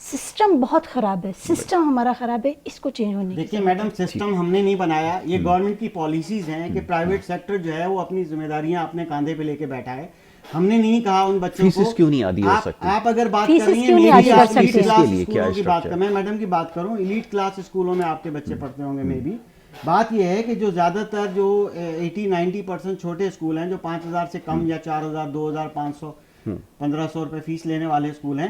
Speaker 1: سسٹم بہت خراب ہے, سسٹم ہمارا خراب ہے, اس کو چینج ہونے.
Speaker 3: دیکھیے میڈم, سسٹم ہم نے نہیں بنایا, یہ گورنمنٹ کی پالیسیز ہیں کہ پرائیویٹ سیکٹر جو ہے وہ اپنی ذمہ داریاں اپنے کاندھے پہ لے کے بیٹھا ہے. ہم نے نہیں کہا ان بچوں کو
Speaker 2: کیوں نہیں عادی ہو سکتے.
Speaker 3: آپ اگر بات کر رہی ہیں میری ایلیٹ کلاس اسکولوں کی بات کریں, میں میڈم کی بات کروں, ایلیٹ کلاس اسکولوں میں آپ کے بچے پڑھتے ہوں گے. میں بھی بات یہ ہے کہ جو زیادہ تر جو 80-90% چھوٹے اسکول ہیں, جو 5,000 سے کم یا 4,000, 2,500, 1,500 روپے فیس لینے والے اسکول ہیں,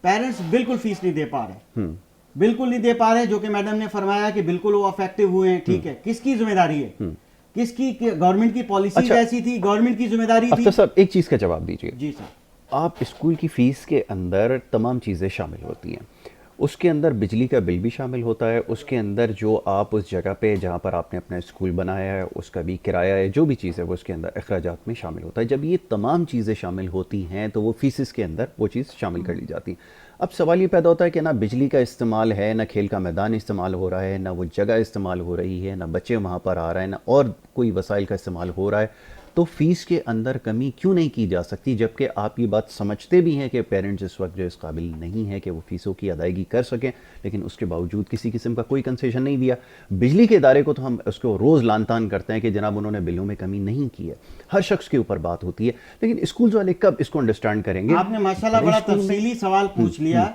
Speaker 3: پیرنٹس بالکل فیس نہیں دے پا رہے, بالکل نہیں دے پا رہے. جو کہ میڈم نے فرمایا کہ بالکل وہ افیکٹو ہوئے ہیں, ٹھیک ہے. کس کی ذمہ داری ہے, کس کی؟ گورنمنٹ کی پالیسی ایسی تھی, گورنمنٹ کی ذمہ داری تھی.
Speaker 2: صاحب ایک چیز کا جواب دیجیے.
Speaker 3: جی سر.
Speaker 2: آپ اسکول کی فیس کے اندر تمام چیزیں شامل ہوتی ہیں, اس کے اندر بجلی کا بل بھی شامل ہوتا ہے, اس کے اندر جو آپ اس جگہ پہ جہاں پر آپ نے اپنا اسکول بنایا ہے اس کا بھی کرایہ ہے, جو بھی چیز ہے وہ اس کے اندر اخراجات میں شامل ہوتا ہے. جب یہ تمام چیزیں شامل ہوتی ہیں تو وہ فیسز کے اندر وہ چیز شامل کر لی جاتی. اب سوال یہ پیدا ہوتا ہے کہ نہ بجلی کا استعمال ہے, نہ کھیل کا میدان استعمال ہو رہا ہے, نہ وہ جگہ استعمال ہو رہی ہے, نہ بچے وہاں پر آ رہے ہیں, نہ اور کوئی وسائل کا استعمال ہو رہا ہے. تو فیس کے اندر کمی کیوں نہیں کی جا سکتی، جبکہ آپ یہ بات سمجھتے بھی ہیں کہ پیرنٹس اس وقت جو اس قابل نہیں ہے کہ وہ فیسوں کی ادائیگی کر سکیں، لیکن اس کے باوجود کسی قسم کا کوئی کنسیشن نہیں دیا. بجلی کے ادارے کو تو ہم اس کو روز لان تان کرتے ہیں کہ جناب انہوں نے بلوں میں کمی نہیں کی ہے، ہر شخص کے اوپر بات ہوتی ہے، لیکن اسکولز والے کب اس کو انڈرسٹینڈ کریں گے؟
Speaker 3: آپ نے ماشاءاللہ بڑا تفصیلی سوال پوچھ لیا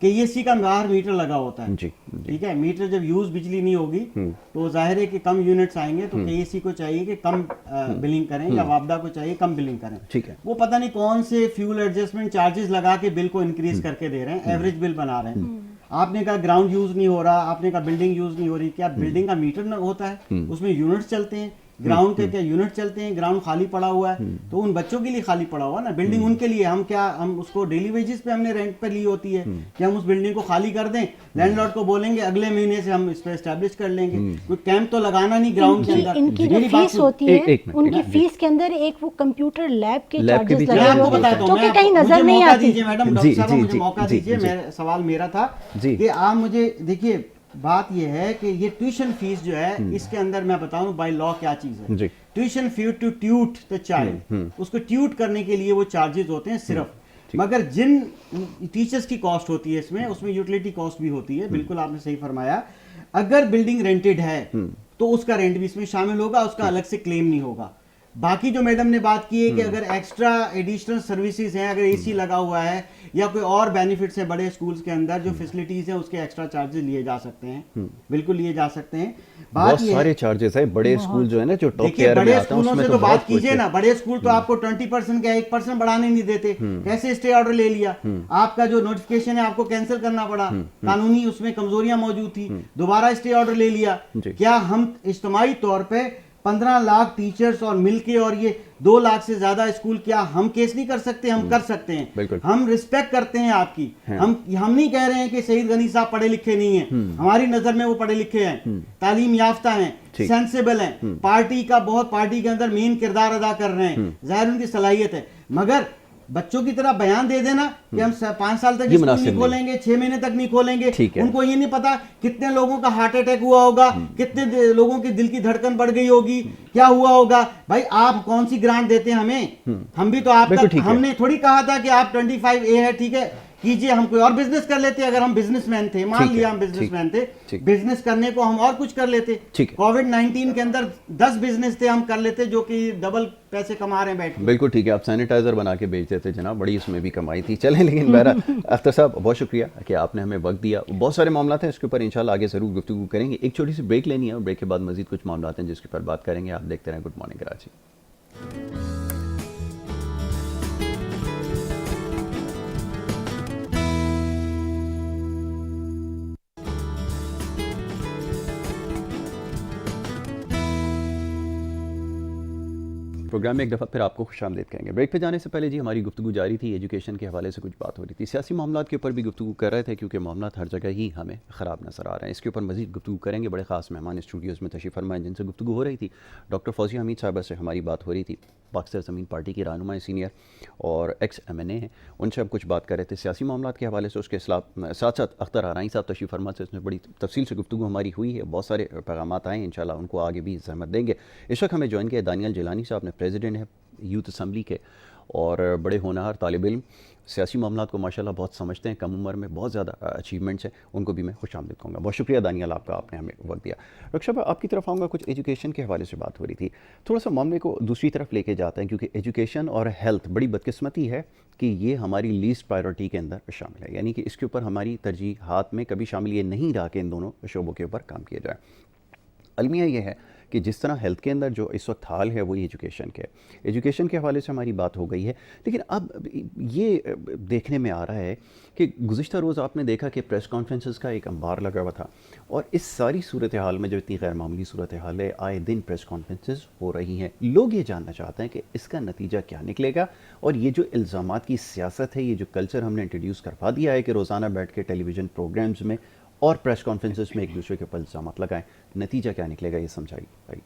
Speaker 3: کہ اے سی کا باہر میٹر لگا ہوتا ہے.
Speaker 2: جی
Speaker 3: ٹھیک ہے، میٹر جب یوز بجلی نہیں ہوگی تو ظاہر ہے کہ کم یونٹس آئیں گے، تو اے سی کو چاہیے کہ کم بلنگ کریں، یا وابدہ کو چاہیے کم بلنگ کریں.
Speaker 2: ٹھیک ہے،
Speaker 3: وہ پتہ نہیں کون سے فیول ایڈجسٹمنٹ چارجز لگا کے بل کو انکریز کر کے دے رہے ہیں، ایوریج بل بنا رہے ہیں. آپ نے کہا گراؤنڈ یوز نہیں ہو رہا، آپ نے کہا بلڈنگ یوز نہیں ہو رہی. کیا بلڈنگ کا میٹر ہوتا ہے، اس میں یونٹس چلتے ہیں، گراؤنڈ کے کیا یونٹ چلتے ہیں؟ گراؤنڈ خالی پڑا ہوا ہے تو ان بچوں کے لیے خالی پڑا ہوا نا، بلڈنگ ان کے لیے. ہم اس کو ڈیلی ویجز پہ ہم نے رینٹ پہ لی ہوتی ہے کہ ہم اس بلڈنگ کو خالی کر دیں، لینڈ لارڈ کو بولیں گے اگلے مہینے سے ہم اس پہ اسٹیبلش کر لیں گے. کوئی کیمپ تو لگانا نہیں گراؤنڈ کے اندر.
Speaker 1: ان کی جو فیس ہوتی ہے ان کی فیس کے اندر ایک وہ کمپیوٹر لیب کے چارجز
Speaker 3: میں
Speaker 1: لگے
Speaker 3: آپ کو
Speaker 1: ہوئے
Speaker 3: بتاتا
Speaker 1: ہیں
Speaker 3: ہوں،
Speaker 1: جو کہ کہیں نظر نہیں
Speaker 3: موقع
Speaker 1: آتی.
Speaker 3: دیجیے میڈم، ڈاکٹر صاحب مجھے موقع دیجیے. سوال میرا تھا کہ آپ مجھے دیکھیے، بات یہ ہے کہ یہ ٹیوشن فیس جو ہے اس کے اندر میں بتاؤں بائی لا کیا چیز ہے. ٹیوشن فیس ٹو ٹیوٹ دا چائلڈ، اس کو ٹیوٹ کرنے کے لیے وہ چارجز ہوتے ہیں صرف. مگر جن ٹیچرز کی کاسٹ ہوتی ہے اس میں یوٹیلیٹی کاسٹ بھی ہوتی ہے. بالکل آپ نے صحیح فرمایا. اگر بلڈنگ رینٹڈ ہے تو اس کا رینٹ بھی اس میں شامل ہوگا، اس کا الگ سے کلیم نہیں ہوگا. باقی جو میڈم نے بات کی ہے کہ اگر ایکسٹرا ایڈیشنل سروسز ہیں، اگر اے سی لگا ہوا ہے یا کوئی اور بینیفٹس ہیں بڑے اسکولز کے اندر جو فیسلٹیز ہیں، اس کے ایکسٹرا چارجز لیے جا سکتے ہیں، بالکل لیے جا سکتے ہیں.
Speaker 2: بہت سارے چارجز ہیں بڑے اسکول جو ہے نا جو ٹاپ ٹیئر میں آتا ہے اس میں تو
Speaker 3: بات کیجئے نا. بڑے اسکول تو آپ کو 20% کا 1% بڑھانے نہیں دیتے. کیسے اسٹے آرڈر لے لیا؟ آپ کا جو نوٹیفکیشن ہے آپ کو کینسل کرنا پڑا، قانونی اس میں کمزوریاں موجود تھی، دوبارہ اسٹے آرڈر لے لیا. کیا ہم اجتماعی طور پہ 15 لاکھ ٹیچرز اور مل کے اور یہ 2 لاکھ سے زیادہ اسکول، کیا ہم کیس نہیں کر سکتے؟ ہم کر سکتے ہیں. ہم رسپیکٹ کرتے ہیں آپ کی. ہم نہیں کہہ رہے ہیں کہ سعید غنی صاحب پڑھے لکھے نہیں ہیں. ہماری نظر میں وہ پڑھے لکھے ہیں، تعلیم یافتہ ہیں، سینسیبل ہیں، پارٹی کے اندر مین کردار ادا کر رہے ہیں. ظاہر ان کی صلاحیت ہے. مگر بچوں کی طرح بیان دے دینا کہ ہم 5 سال تک اسکول نہیں کھولیں گے، 6 مہینے تک نہیں کھولیں گے. ان کو یہ نہیں پتا کتنے لوگوں کا ہارٹ اٹیک ہوا ہوگا، کتنے لوگوں کی دل کی دھڑکن بڑھ گئی ہوگی، کیا ہوا ہوگا. بھائی آپ کون سی گرانٹ دیتے ہیں ہمیں؟ ہم بھی تو آپ کا، ہم نے تھوڑی کہا تھا کہ آپ 25A ہے ٹھیک ہے کیجئے، ہم کوئی اور بزنس کر لیتے. اگر ہم بزنس مین تھے، مان لیا ہم بزنس مین تھے، بزنس کرنے کو ہم اور کچھ کر لیتے. کووڈ-19 کے اندر 10 بزنس تھے ہم کر لیتے جو کہ ڈبل پیسے کما رہے ہیں بیٹھ کے.
Speaker 2: بالکل ٹھیک ہے، آپ سینیٹائزر بنا کے بیچ دیتے جناب، بڑی اس میں بھی کمائی تھی. چلیں لیکن بہرحال اختر صاحب بہت شکریہ کہ آپ نے ہمیں وقت دیا. بہت سارے معاملات ہیں اس کے اوپر انشاءاللہ آگے ضرور گفتگو کریں گے. ایک چھوٹی سی بریک لینی ہے اور بریک کے بعد مزید کچھ معاملات ہیں جس کے اوپر بات کریں گے. آپ دیکھتے رہیں گڈ مارننگ کراچی. پروگرام میں ایک دفعہ پھر آپ کو خوش آمدید کہیں گے. بریک پہ جانے سے پہلے جی ہماری گفتگو جاری تھی، ایجوکیشن کے حوالے سے کچھ بات ہو رہی تھی، سیاسی معاملات کے اوپر بھی گفتگو کر رہے تھے کیونکہ معاملات ہر جگہ ہی ہمیں خراب نظر آ رہے ہیں. اس کے اوپر مزید گفتگو کریں گے. بڑے خاص مہمان اسٹوڈیوز میں تشریف فرمائیں جن سے گفتگو ہو رہی تھی. ڈاکٹر فوزیہ حمید صاحبہ سے ہماری بات ہو رہی تھی، پاکستان زمین پارٹی کی رہنما سینئر اور ایکس MNA ہیں. ان سے ہم کچھ بات کر رہے تھے سیاسی معاملات کے حوالے سے. اس کے ساتھ ساتھ اختر آرائیں صاحب تشریف فرما سے اس میں بڑی تفصیل سے گفتگو ہماری ہوئی ہے. بہت سارے پیغامات آئے ہیں، انشاءاللہ ان کو آگے بھی زحمت دیں گے. اس وقت ہمیں جوائن کیا دانیال جیلانی صاحب نے، پریزیڈنٹ ہے یوتھ اسمبلی کے اور بڑے ہونہار طالب علم، سیاسی معاملات کو ماشاءاللہ بہت سمجھتے ہیں، کم عمر میں بہت زیادہ اچیومنٹس ہیں. ان کو بھی میں خوش آمدید کہوں گا. بہت شکریہ دانیال آپ کا، آپ نے ہمیں وقت دیا. ڈاکٹر صاحب آپ کی طرف آؤں گا. کچھ ایجوکیشن کے حوالے سے بات ہو رہی تھی، تھوڑا سا معاملے کو دوسری طرف لے کے جاتے ہیں کیونکہ ایجوکیشن اور ہیلتھ بڑی بدقسمتی ہے کہ یہ ہماری لیسٹ پرائیورٹی کے اندر شامل ہے، یعنی کہ اس کے اوپر ہماری ترجیحات میں کبھی شامل یہ نہیں رہا کہ ان دونوں شعبوں کے اوپر کام کیا جائے. المیہ یہ ہے کہ جس طرح ہیلتھ کے اندر جو اس وقت حال ہے وہی ایجوکیشن کے حوالے سے ہماری بات ہو گئی ہے. لیکن اب یہ دیکھنے میں آ رہا ہے کہ گزشتہ روز آپ نے دیکھا کہ پریس کانفرنسز کا ایک انبار لگا ہوا تھا اور اس ساری صورتحال میں جو اتنی غیر معمولی صورتحال ہے، آئے دن پریس کانفرنسز ہو رہی ہیں. لوگ یہ جاننا چاہتے ہیں کہ اس کا نتیجہ کیا نکلے گا اور یہ جو الزامات کی سیاست ہے، یہ جو کلچر ہم نے انٹروڈیوس کروا دیا ہے کہ روزانہ بیٹھ کے ٹیلی ویژن پروگرامز میں اور پریس کانفرنسز میں ایک دوسرے کے اوپر الزامات لگائیں، نتیجہ کیا نکلے گا یہ سمجھائیے.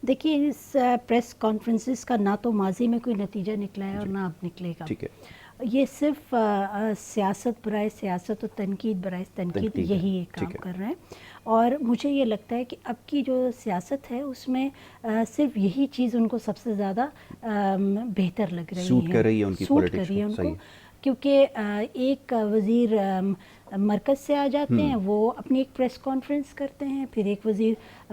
Speaker 1: دیکھیے اس پریس کانفرنسز کا نہ تو ماضی میں کوئی نتیجہ نکلا ہے اور نہ اب نکلے گا.
Speaker 2: ٹھیک ہے.
Speaker 1: یہ صرف سیاست برائے سیاست اور تنقید برائے تنقید یہی ایک کام کر رہے ہیں. اور مجھے یہ لگتا ہے کہ اب کی جو سیاست ہے اس میں صرف یہی چیز ان کو سب سے زیادہ بہتر لگ رہی ہے,
Speaker 2: سوٹ کر رہی ہے ان کی
Speaker 1: سوٹ کر رہی ہے ان کو, کیونکہ ایک وزیر مرکز سے آ جاتے ہیں, وہ اپنی ایک پریس کانفرنس کرتے ہیں, پھر ایک وزیر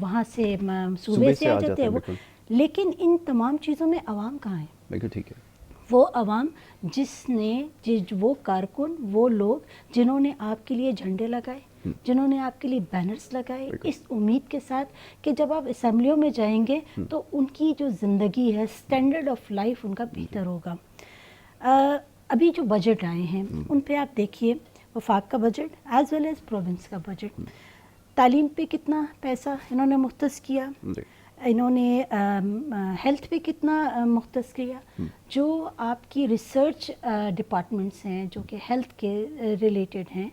Speaker 1: وہاں سے صوبے سے آ جاتے ہیں, لیکن ان تمام چیزوں میں عوام کہاں ہے؟
Speaker 2: بالکل ٹھیک ہے.
Speaker 1: وہ عوام جس نے وہ کارکن, وہ لوگ جنہوں نے آپ کے لیے جھنڈے لگائے, جنہوں نے آپ کے لیے بینرز لگائے, اس امید کے ساتھ کہ جب آپ اسمبلیوں میں جائیں گے تو ان کی جو زندگی ہے, اسٹینڈرڈ آف لائف ان کا بہتر ہوگا. ابھی جو بجٹ آئے ہیں ان پہ آپ دیکھیے, وفاق کا budget as well as province کا بجٹ, تعلیم پہ کتنا پیسہ انہوں نے مختص کیا, انہوں نے ہیلتھ پہ کتنا مختص کیا, جو آپ کی ریسرچ ڈپارٹمنٹس ہیں جو کہ ہیلتھ کے ریلیٹڈ ہیں,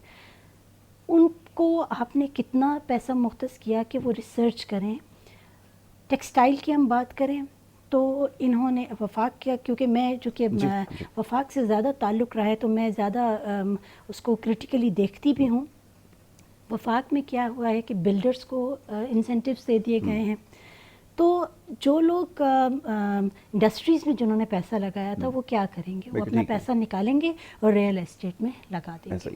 Speaker 1: ان کو آپ نے کتنا پیسہ مختص کیا کہ وہ ریسرچ کریں. ٹیکسٹائل کی ہم بات کریں تو انہوں نے وفاق کیا, کیونکہ میں چونکہ وفاق سے زیادہ تعلق رہا ہے تو میں زیادہ اس کو کرٹیکلی دیکھتی بھی ہوں. وفاق میں کیا ہوا ہے کہ بلڈرز کو انسینٹیوز دے دیے گئے ہیں, تو جو لوگ انڈسٹریز میں جنہوں نے پیسہ لگایا تھا وہ کیا کریں گے, وہ اپنا پیسہ نکالیں گے اور ریئل اسٹیٹ میں لگا دیں گے.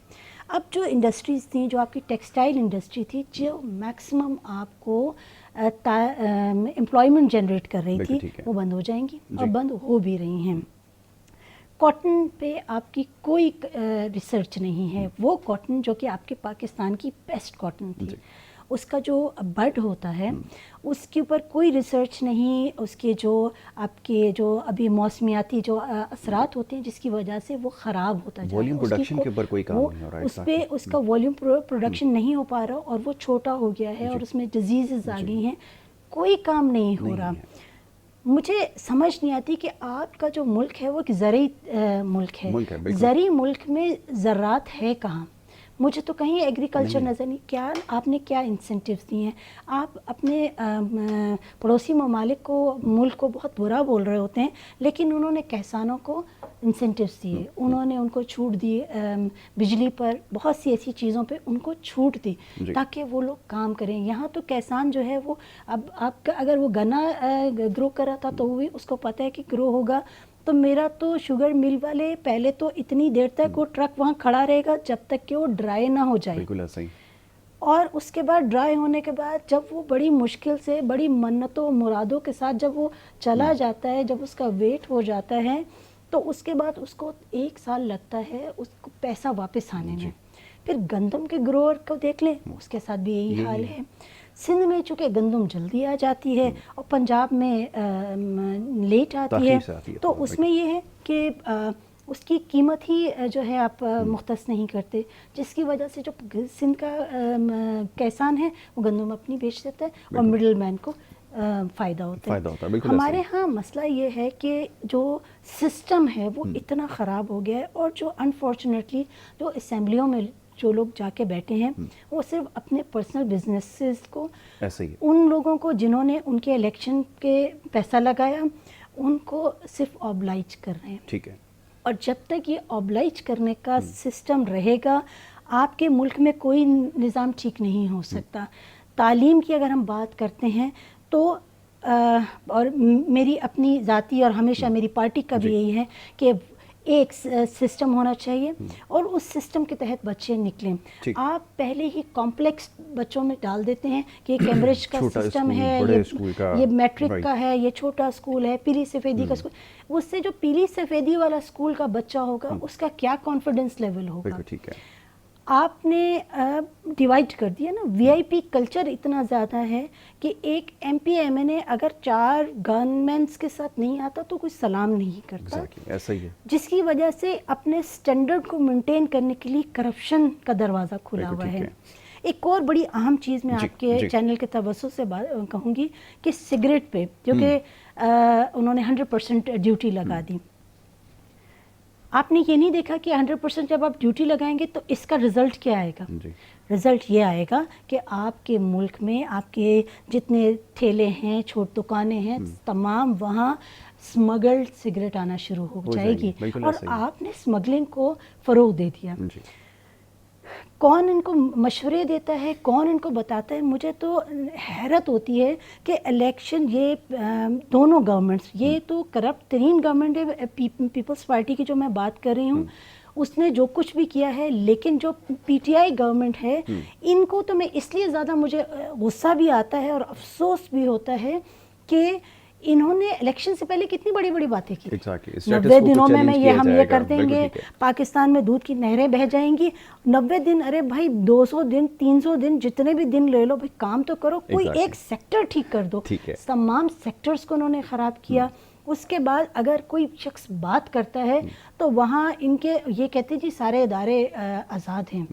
Speaker 1: اب جو انڈسٹریز تھیں, جو آپ کی ٹیکسٹائل انڈسٹری تھی, جو میکسیمم آپ کو امپلائمنٹ جنریٹ کر رہی تھی, وہ بند ہو جائیں گی اور بند ہو بھی رہی ہیں. کاٹن پہ آپ کی کوئی ریسرچ نہیں ہے. وہ کاٹن جو کہ آپ کے پاکستان کی بیسٹ کاٹن تھی, اس کا جو بڈ ہوتا ہے اس کے اوپر کوئی ریسرچ نہیں. اس کے جو آپ کے جو ابھی موسمیاتی جو اثرات ہوتے ہیں جس کی وجہ سے وہ خراب ہوتا جا رہا ہے,
Speaker 2: والیوم پروڈکشن کے اوپر کوئی کام نہیں ہو رہا ہے,
Speaker 1: اس پہ اس کا والیوم پروڈکشن نہیں ہو پا رہا, اور وہ چھوٹا ہو گیا ہے, اور اس میں ڈیزیزز آ گئی ہیں, کوئی کام نہیں ہو رہا. مجھے سمجھ نہیں آتی کہ آپ کا جو ملک ہے وہ ایک زرعی ملک ہے, زرعی ملک میں زراعت ہے کہاں؟ مجھے تو کہیں ایگریکلچر نظر نہیں. کیا آپ نے کیا انسینٹیوز دیے ہیں؟ آپ اپنے پڑوسی ممالک کو, ملک کو بہت برا بول رہے ہوتے ہیں, لیکن انہوں نے کسانوں کو انسینٹیوز دیے, انہوں نے ان کو چھوٹ دی, بجلی پر بہت سی ایسی چیزوں پہ ان کو چھوٹ دی تاکہ وہ لوگ کام کریں. یہاں تو کسان جو ہے وہ, اب آپ کا اگر وہ گنا گرو کر رہا تھا تو وہ بھی اس کو پتہ ہے کہ گرو ہوگا, تو میرا تو شوگر مل والے پہلے تو اتنی دیر تک وہ ٹرک وہاں کھڑا رہے گا جب تک کہ وہ ڈرائی نہ ہو جائے,
Speaker 2: بالکل ایسا ہی.
Speaker 1: اور اس کے بعد ڈرائی ہونے کے بعد جب وہ بڑی مشکل سے, بڑی منتوں مرادوں کے ساتھ جب وہ چلا جاتا ہے, جب اس کا ویٹ ہو جاتا ہے, تو اس کے بعد اس کو 1 سال لگتا ہے اس کو پیسہ واپس آنے میں. پھر گندم کے گروور کو دیکھ لیں, اس کے ساتھ بھی یہی حال ہے. سندھ میں چونکہ گندم جلدی آ جاتی ہے اور پنجاب میں لیٹ آتی ہے, تو اس میں یہ ہے کہ اس کی قیمت ہی جو ہے آپ مختص نہیں کرتے, جس کی وجہ سے جو سندھ کا کسان ہے وہ گندم اپنی بیچ دیتا ہے اور مڈل مین کو فائدہ ہوتا ہے. ہمارے ہاں مسئلہ یہ ہے کہ جو سسٹم ہے وہ اتنا خراب ہو گیا ہے, اور جو انفارچونیٹلی جو اسمبلیوں میں جو لوگ جا کے بیٹھے ہیں وہ صرف اپنے پرسنل بزنسز کو, ان لوگوں کو جنہوں نے ان کے الیکشن کے پیسہ لگایا, ان کو صرف اوبلائج کر رہے ہیں.
Speaker 2: ٹھیک ہے.
Speaker 1: اور جب تک یہ اوبلائج کرنے کا سسٹم رہے گا, آپ کے ملک میں کوئی نظام ٹھیک نہیں ہو سکتا. تعلیم کی اگر ہم بات کرتے ہیں تو اور میری اپنی ذاتی اور ہمیشہ میری پارٹی کا بھی یہی ہے کہ ایک سسٹم ہونا چاہیے اور اس سسٹم کے تحت بچے نکلیں. آپ پہلے ہی کمپلیکس بچوں میں ڈال دیتے ہیں کہ یہ کیمبرج کا سسٹم ہے, یہ میٹرک کا ہے, یہ چھوٹا اسکول ہے, پیلی سفیدی کا اسکول. اس سے جو پیلی سفیدی والا اسکول کا بچہ ہوگا اس کا کیا کانفیڈنس لیول ہوگا؟ آپ نے ڈیوائڈ کر دیا نا. وی آئی پی کلچر اتنا زیادہ ہے کہ ایک ایم پی ایم این اے اگر 4 گن مینس کے ساتھ نہیں آتا تو کوئی سلام نہیں کرتا.
Speaker 2: ایسا ہی ہے.
Speaker 1: جس کی وجہ سے اپنے سٹینڈرڈ کو مینٹین کرنے کے لیے کرپشن کا دروازہ کھلا ہوا ہے. ایک اور بڑی اہم چیز میں آپ کے چینل کے توسط سے کہوں گی کہ سگریٹ پہ جو کہ انہوں نے 100% ڈیوٹی لگا دی. آپ نے یہ نہیں دیکھا کہ 100% جب آپ ڈیوٹی لگائیں گے تو اس کا رزلٹ کیا آئے گا. رزلٹ یہ آئے گا کہ آپ کے ملک میں آپ کے جتنے ٹھیلے ہیں، چھوٹ دکانیں ہیں، تمام وہاں اسمگلڈ سگریٹ آنا شروع ہو جائے گی، اور آپ نے اسمگلنگ کو فروغ دے دیا۔ کون ان کو مشورے دیتا ہے، کون ان کو بتاتا ہے؟ مجھے تو حیرت ہوتی ہے کہ الیکشن، یہ دونوں گورنمنٹس، یہ تو کرپٹ ترین گورنمنٹ ہے پیپلز پارٹی کی جو میں بات کر رہی ہوں، اس نے جو کچھ بھی کیا ہے، لیکن جو پی ٹی آئی گورنمنٹ ہے، ان کو تو میں اس لیے زیادہ مجھے غصہ بھی آتا ہے اور افسوس بھی ہوتا ہے کہ انہوں نے الیکشن سے پہلے کتنی بڑی بڑی باتیں کی، 90 دنوں میں ہم یہ کر دیں گے، پاکستان میں دودھ کی نہریں بہہ جائیں گی۔ 90 دن، ارے بھائی 200 دن 300 دن جتنے بھی دن لے لو، بھائی کام تو کرو، کوئی ایک سیکٹر ٹھیک کر دو۔ تمام سیکٹرز کو انہوں نے خراب کیا۔ اس کے بعد اگر کوئی شخص بات کرتا ہے تو وہاں ان کے یہ کہتے ہیں جی سارے ادارے آزاد ہیں،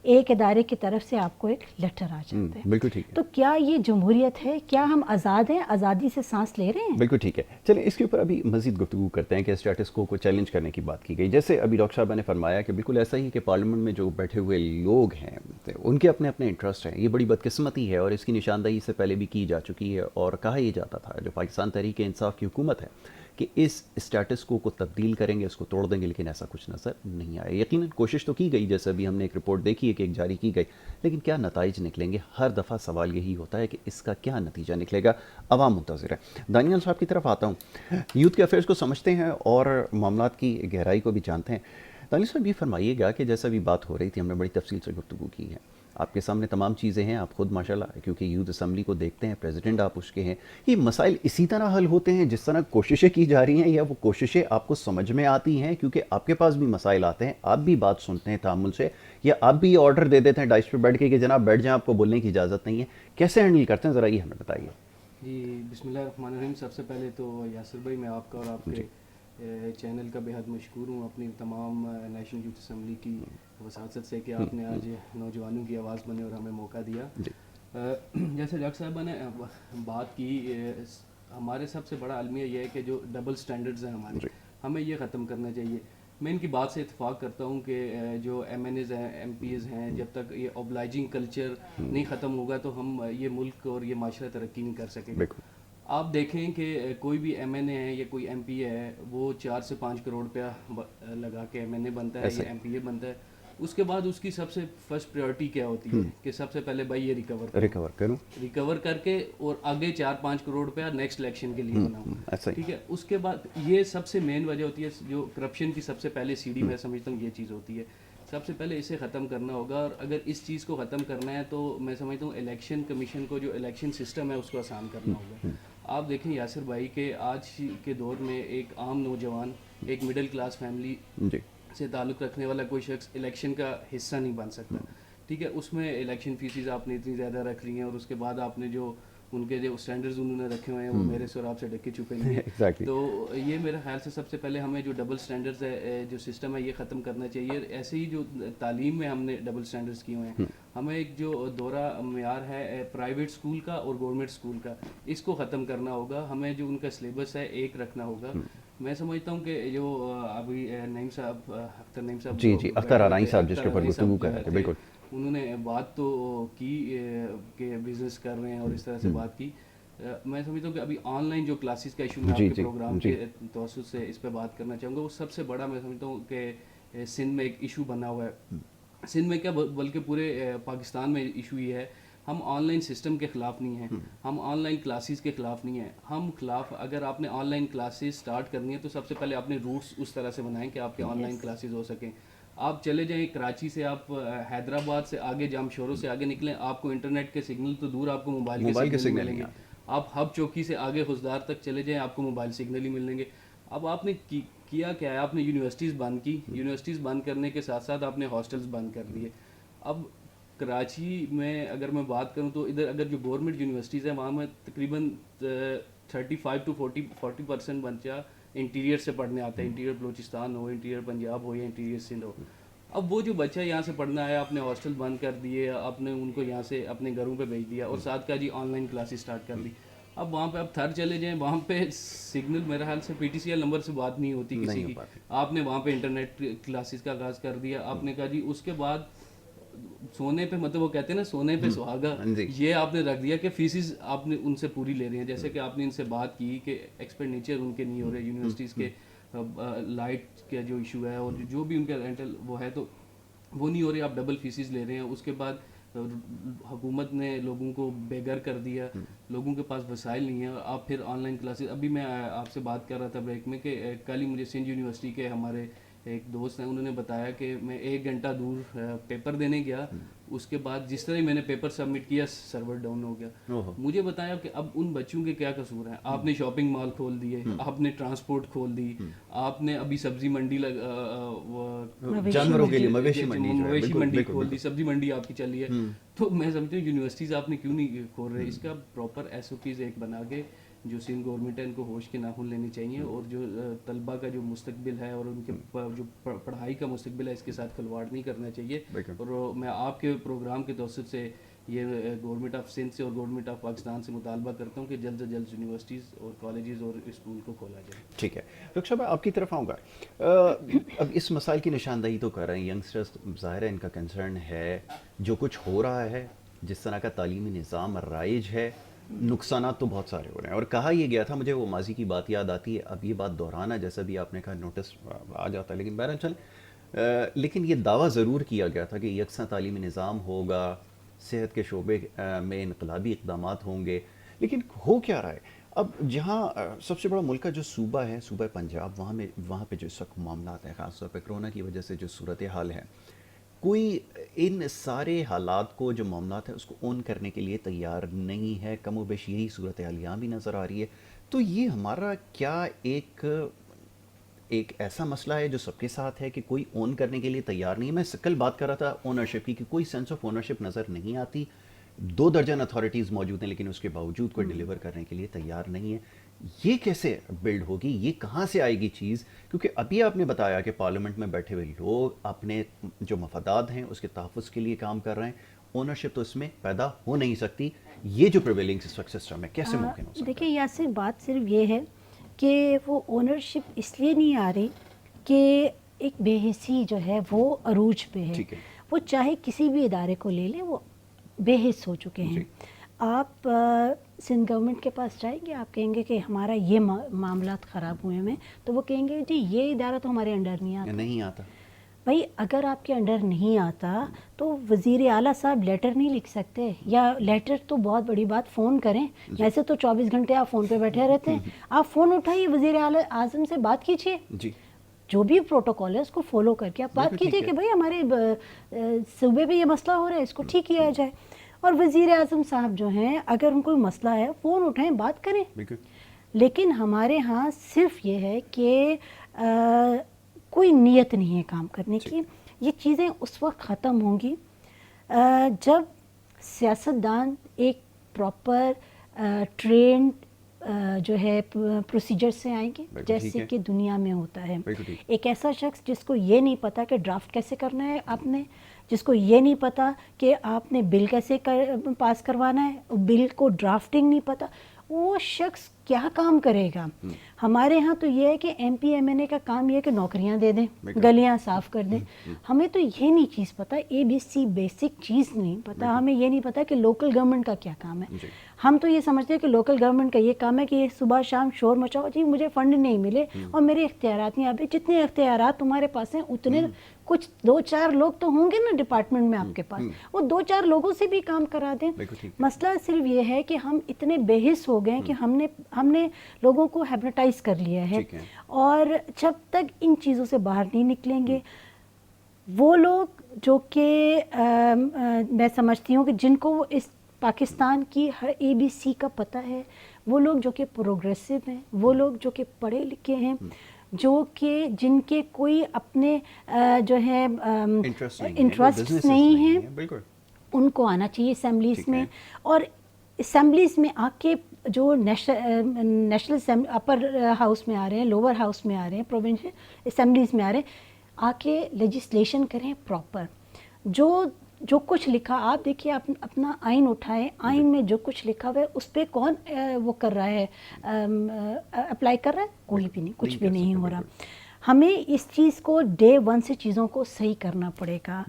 Speaker 1: ایک ادارے کی طرف سے آپ کو ایک لیٹر آ جاتا ہے۔
Speaker 2: بالکل ٹھیک ہے۔
Speaker 1: تو کیا یہ جمہوریت ہے؟ کیا ہم آزاد ہیں؟ آزادی سے سانس لے رہے ہیں؟
Speaker 2: بالکل ٹھیک ہے، چلیں اس کے اوپر ابھی مزید گفتگو کرتے ہیں کہ اسٹیٹس کو چیلنج کرنے کی بات کی گئی۔ جیسے ابھی ڈاکٹر صاحبہ نے فرمایا کہ بالکل ایسا ہی کہ پارلیمنٹ میں جو بیٹھے ہوئے لوگ ہیں ان کے اپنے اپنے انٹرسٹ ہیں، یہ بڑی بدقسمتی ہے اور اس کی نشاندہی سے پہلے بھی کی جا چکی ہے، اور کہا یہ جاتا تھا جو پاکستان تحریک انصاف کی حکومت ہے کہ اس اسٹیٹس کو تبدیل کریں گے، اس کو توڑ دیں گے، لیکن ایسا کچھ نظر نہیں آیا۔ یقیناً کوشش تو کی گئی، جیسے ابھی ہم نے ایک رپورٹ دیکھی ہے کہ ایک جاری کی گئی، لیکن کیا نتائج نکلیں گے؟ ہر دفعہ سوال یہی ہوتا ہے کہ اس کا کیا نتیجہ نکلے گا، عوام منتظر ہے۔ دانیال صاحب کی طرف آتا ہوں، یوتھ کے افیئرز کو سمجھتے ہیں اور معاملات کی گہرائی کو بھی جانتے ہیں۔ دانیال صاحب یہ فرمائیے گا کہ جیسا بھی بات ہو رہی تھی، ہم نے بڑی تفصیل سے گفتگو کی ہے، آپ کے سامنے تمام چیزیں ہیں، آپ خود ماشاءاللہ کیونکہ یوتھ اسمبلی کو دیکھتے ہیں، پریزیڈنٹ آپ اس کے ہیں، یہ مسائل اسی طرح حل ہوتے ہیں جس طرح کوششیں کی جا رہی ہیں، یا وہ کوششیں آپ کو سمجھ میں آتی ہیں کیونکہ آپ کے پاس بھی مسائل آتے ہیں، آپ بھی بات سنتے ہیں تحمل سے، یا آپ بھی آرڈر دے دیتے ہیں ڈائس پہ بیٹھ کے کہ جناب بیٹھ جائیں، آپ کو بولنے کی اجازت نہیں ہے؟ کیسے ہینڈل کرتے ہیں، ذرا یہ ہمیں بتائیے۔
Speaker 4: جی بسم اللہ الرحمن الرحیم۔ سب سے پہلے تو یاسر بھائی میں آپ کا اور آپ کے چینل کا بے حد مشکور ہوں، اپنی تمام نیشنل یوتھ اسمبلی کی وساطت سے کہ آپ نے آج نوجوانوں کی آواز بنے اور ہمیں موقع دیا۔ جیسے ڈاکٹر صاحبہ نے بات کی، ہمارے سب سے بڑا المیہ یہ ہے کہ جو ڈبل سٹینڈرڈز ہیں ہمارے، ہمیں یہ ختم کرنا چاہیے۔ میں ان کی بات سے اتفاق کرتا ہوں کہ جو ایم این ایز ہیں، ایم پی ایز ہیں، جب تک یہ اوبلائجنگ کلچر نہیں ختم ہوگا تو ہم یہ ملک اور یہ معاشرہ ترقی نہیں کر سکیں گے۔ آپ دیکھیں کہ کوئی بھی ایم این اے ہے یا کوئی ایم پی اے ہے، وہ 4 سے 5 کروڑ روپیہ لگا کے ایم این اے بنتا ہے یا ایم پی اے بنتا ہے۔ اس کے بعد اس کی سب سے فرسٹ پریورٹی کیا ہوتی ہے کہ سب سے پہلے بھائی یہ ریکور کر کے اور آگے 4-5 کروڑ روپیہ نیکسٹ الیکشن کے لیے بناؤ، ٹھیک ہے۔ اس کے بعد یہ سب سے مین وجہ ہوتی ہے، جو کرپشن کی سب سے پہلے سیڑھی میں سمجھتا ہوں یہ چیز ہوتی ہے۔ سب سے پہلے اسے ختم کرنا ہوگا، اور اگر اس چیز کو ختم کرنا ہے تو میں سمجھتا ہوں الیکشن کمیشن کو جو الیکشن سسٹم ہے اس کو آسان کرنا ہوگا۔ آپ دیکھیں یاسر بھائی کہ آج کے دور میں ایک عام نوجوان، ایک مڈل کلاس فیملی سے تعلق رکھنے والا کوئی شخص الیکشن کا حصہ نہیں بن سکتا، ٹھیک ہے۔ اس میں الیکشن فیسز آپ نے اتنی زیادہ رکھ لی ہیں، اور اس کے بعد آپ نے جو ان کے جو اسٹینڈرڈز انہوں نے رکھے ہوئے ہیں وہ میرے سے اور آپ سے ڈھکے چھپے نہیں ہیں۔ تو یہ میرے خیال سے سب سے پہلے ہمیں جو ڈبل سٹینڈرڈز ہے، جو سسٹم ہے، یہ ختم کرنا چاہیے۔ ایسے ہی جو تعلیم میں ہم نے ڈبل سٹینڈرڈز کیے ہوئے ہیں، ہمیں ایک جو دورہ معیار ہے پرائیویٹ اسکول کا اور گورنمنٹ اسکول کا، اس کو ختم کرنا ہوگا۔ ہمیں جو ان کا سلیبس ہے ایک رکھنا ہوگا۔ میں سمجھتا ہوں کہ جو ابھی نعیم صاحب، اختر نعیم صاحب،
Speaker 2: اختر عنائی صاحب جس کے اوپر گفتگو کر رہے تھے، بالکل
Speaker 4: انہوں نے بات تو کی کہ بزنس کر رہے ہیں اور اس طرح سے بات کی۔ میں سمجھتا ہوں کہ ابھی آن لائن جو کلاسز کا ایشو میں آپ کے پروگرام کے توسط سے اس پہ بات کرنا چاہوں گا، وہ سب سے بڑا میں سمجھتا ہوں کہ سندھ میں ایک ایشو بنا ہوا ہے۔ سندھ میں کیا بلکہ پورے پاکستان میں ایشو یہ ہے، ہم آن لائن سسٹم کے خلاف نہیں ہیں، ہم آن لائن کلاسز کے خلاف نہیں ہیں، ہم خلاف اگر آپ نے آن لائن کلاسز سٹارٹ کرنی ہے تو سب سے پہلے آپ نے روٹس اس طرح سے بنائیں کہ آپ کے آن لائن کلاسز ہو سکیں۔ آپ چلے جائیں کراچی سے، آپ حیدرآباد سے آگے جام شوروں سے آگے نکلیں، آپ کو انٹرنیٹ کے سگنل تو دور، آپ کو موبائل کے سگنل ملیں گے۔ آپ ہب چوکی سے آگے خزدار تک چلے جائیں، آپ کو موبائل سگنل ہی ملیں گے۔ اب آپ نے کیا کیا ہے، آپ نے یونیورسٹیز بند کی، یونیورسٹیز بند کرنے کے ساتھ ساتھ آپ نے ہاسٹلز بند کر دیے۔ اب کراچی میں اگر میں بات کروں تو ادھر اگر جو گورنمنٹ یونیورسٹیز ہیں وہاں میں تقریباً 35 to 40% بچہ انٹیریئر سے پڑھنے آتا ہے، انٹیریئر بلوچستان ہو، انٹیریئر پنجاب ہو یا انٹیریئر سندھ ہو۔ اب وہ جو بچہ یہاں سے پڑھنا آیا، آپ نے ہاسٹل بند کر دیے، آپ نے ان کو یہاں سے اپنے گھروں پہ بھیج دیا اور ساتھ کا جی آن لائن کلاسز سٹارٹ کر دی۔ اب وہاں پہ آپ تھر چلے جائیں، وہاں پہ سگنل میرے خیال سے PTCL نمبر سے بات نہیں ہوتی کسی کی، آپ نے وہاں پہ انٹرنیٹ کلاسز کا آغاز کر دیا۔ آپ نے کہا جی اس کے بعد سونے پہ مطلب وہ کہتے ہیں نا سونے پہ سہاگا, یہ آپ نے رکھ دیا کہ فیسز آپ نے ان سے پوری لے رہے ہیں. جیسے کہ آپ نے ان سے بات کی کہ ایکسپینڈیچر ان کے نہیں ہو رہے, یونیورسٹیز کے لائٹ کا جو ایشو ہے اور جو بھی ان کا رینٹل وہ ہے تو وہ نہیں ہو رہے, آپ ڈبل فیسز لے رہے ہیں. اس کے بعد حکومت نے لوگوں کو بے گھر کر دیا, لوگوں کے پاس وسائل نہیں ہیں. آپ پھر آن لائن کلاسز, ابھی میں آپ سے بات کر رہا تھا بریک میں کہ کل ہی مجھے سندھ یونیورسٹی کے ہمارے ایک دوست ہیں, انہوں نے بتایا کہ میں 1 گھنٹہ دور پیپر دینے گیا, اس کے بعد جس طرح میں نے پیپر سبمٹ کیا سرور ڈاؤن ہو گیا. مجھے بتایا کہ اب ان بچوں کے کیا قصور ہیں, آپ نے شاپنگ مال کھول دیے, آپ نے ٹرانسپورٹ کھول دی, آپ نے ابھی سبزی منڈی
Speaker 2: جانوروں کے لیے مویشی
Speaker 4: منڈی کھول دی, سبزی منڈی آپ کی چل رہی ہے. تو میں سمجھتا ہوں یونیورسٹیز آپ نے کیوں نہیں کھول رہے, اس کا پراپر ایس او پیز ایک بنا کے جو سندھ گورنمنٹ ہے ان کو ہوش کے ناخن لینے چاہیے, اور جو طلبہ کا جو مستقبل ہے اور ان کے جو پڑھائی کا مستقبل ہے اس کے ساتھ کھلواڑ نہیں کرنا چاہیے. اور میں آپ کے پروگرام کے توسط سے یہ گورنمنٹ آف سندھ سے اور گورنمنٹ آف پاکستان سے مطالبہ کرتا ہوں کہ جلد سے جلد یونیورسٹیز اور کالجز اور اسکول کو کھولا جائے.
Speaker 2: ٹھیک ہے ڈاکٹر صاحب, آپ کی طرف آؤں گا. اب اس مسائل کی نشاندہی تو کر رہے ہیں ینگسٹرز, ظاہر ہے ان کا کنسرن ہے جو کچھ ہو رہا ہے, جس طرح کا تعلیمی نظام رائج ہے, نقصانات تو بہت سارے ہو رہے ہیں. اور کہا یہ گیا تھا, مجھے وہ ماضی کی بات یاد آتی ہے, اب یہ بات دہرانا جیسا بھی آپ نے کہا نوٹس آ جاتا ہے, لیکن بہرحال چلیں, لیکن یہ دعویٰ ضرور کیا گیا تھا کہ یکساں تعلیمی نظام ہوگا, صحت کے شعبے میں انقلابی اقدامات ہوں گے. لیکن ہو کیا رہا ہے اب؟ جہاں سب سے بڑا ملک کا جو صوبہ ہے, صوبہ پنجاب, وہاں پہ جو اس وقت معاملات ہیں, خاص طور پہ کرونا کی وجہ سے جو صورتحال ہے, کوئی ان سارے حالات کو جو معاملات ہیں اس کو اون کرنے کے لیے تیار نہیں ہے. کم و بیش یہی صورتحال یہاں بھی نظر آ رہی ہے. تو یہ ہمارا کیا ایک ایسا مسئلہ ہے جو سب کے ساتھ ہے کہ کوئی اون کرنے کے لیے تیار نہیں ہے؟ میں کل بات کر رہا تھا اونرشپ کی, کہ کوئی سینس آف اونرشپ نظر نہیں آتی. 2 درجن اتھارٹیز موجود ہیں لیکن اس کے باوجود کوئی ڈیلیور کرنے کے لیے تیار نہیں ہے. یہ کیسے بلڈ ہوگی, یہ کہاں سے آئے گی چیز؟ کیونکہ ابھی آپ نے بتایا کہ پارلیمنٹ میں بیٹھے ہوئے لوگ اپنے جو مفادات ہیں اس کے تحفظ کے لیے کام کر رہے ہیں, اونرشپ تو اس میں پیدا ہو نہیں سکتی. یہ جو پریویلنگ سسٹم ہے کیسے ممکن ہو سکتا ہے؟
Speaker 1: دیکھیں یاسر, بات صرف یہ ہے کہ وہ اونرشپ اس لیے نہیں آ رہی کہ ایک بے حسی جو ہے وہ عروج پہ ہے. وہ چاہے کسی بھی ادارے کو لے لیں, وہ بے حس ہو چکے ہیں. آپ سندھ گورنمنٹ کے پاس جائیں گے, آپ کہیں گے کہ ہمارا یہ معاملات خراب ہوئے ہیں, تو وہ کہیں گے جی یہ ادارہ تو ہمارے انڈر نہیں آتا. بھائی اگر آپ کے انڈر نہیں آتا تو وزیر اعلیٰ صاحب لیٹر نہیں لکھ سکتے, یا لیٹر تو بہت بڑی بات, فون کریں. ویسے تو 24 گھنٹے آپ فون پہ بیٹھے رہتے ہیں, آپ فون اٹھائیے, وزیر اعظم سے بات کیجیے, جو بھی پروٹوکول ہے اس کو فالو کر کے آپ بات کیجیے کہ بھائی ہمارے صوبے پہ یہ مسئلہ ہو رہا ہے, اس کو ٹھیک کیا جائے. اور وزیر اعظم صاحب جو ہیں اگر ان کو مسئلہ ہے فون اٹھائیں, بات کریں. لیکن ہمارے ہاں صرف یہ ہے کہ کوئی نیت نہیں ہے کام کرنے کی. یہ چیزیں اس وقت ختم ہوں گی جب سیاستدان ایک پراپر ٹرینڈ جو ہے پروسیجر سے آئیں گے, جیسے کہ دنیا میں ہوتا ہے. ایک ایسا شخص جس کو یہ نہیں پتا کہ ڈرافٹ کیسے کرنا ہے آپ نے, جس کو یہ نہیں پتا کہ آپ نے بل کیسے پاس کروانا ہے, بل کو ڈرافٹنگ نہیں پتا, وہ شخص کیا کام کرے گا؟ ہمارے ہاں تو یہ ہے کہ ایم پی ایم این اے کا کام یہ ہے کہ نوکریاں دے دیں, گلیاں صاف کر دیں. ہمیں تو یہ نہیں چیز پتہ, ABC بیسک چیز نہیں پتہ. ہمیں یہ نہیں پتہ کہ لوکل گورنمنٹ کا کیا کام ہے. ہم تو یہ سمجھتے ہیں کہ لوکل گورنمنٹ کا یہ کام ہے کہ صبح شام شور مچاؤ, جی مجھے فنڈ نہیں ملے اور میرے اختیارات نہیں. ابھی جتنے اختیارات تمہارے پاس ہیں اتنے کچھ 2-4 لوگ تو ہوں گے نا ڈپارٹمنٹ میں آپ کے پاس, وہ 2-4 لوگوں سے بھی کام کرا دیں. مسئلہ صرف یہ ہے کہ ہم اتنے بے حس ہو گئے ہیں کہ ہم نے لوگوں کو ہیپنوٹائز کر لیا ہے. اور جب تک ان چیزوں سے باہر نہیں نکلیں گے, وہ لوگ جو کہ میں سمجھتی ہوں کہ جن کو اس پاکستان کی ہر ABC کا پتہ ہے, وہ لوگ جو کہ پروگریسو ہیں, وہ لوگ جو کہ پڑھے لکھے ہیں, جو کہ جن کے کوئی اپنے جو ہے انٹرسٹ نہیں ہیں, ان کو آنا چاہیے اسمبلیز میں. اور اسمبلیز میں آ کے جو نیشنل اپر ہاؤس میں آ رہے ہیں, لوور ہاؤس میں آ رہے ہیں, پروونشل اسمبلیز میں آ رہے ہیں, آ کے لیجسلیشن کریں پراپر. جو کچھ لکھا, آپ دیکھیے اپنا آئین اٹھائیں, آئین میں جو کچھ لکھا ہوا ہے اس پہ کون وہ کر رہا ہے, اپلائی کر رہا ہے؟ کوئی بھی نہیں, کچھ بھی نہیں ہو رہا. ہمیں اس چیز کو ڈے 1 سے چیزوں کو صحیح کرنا پڑے گا.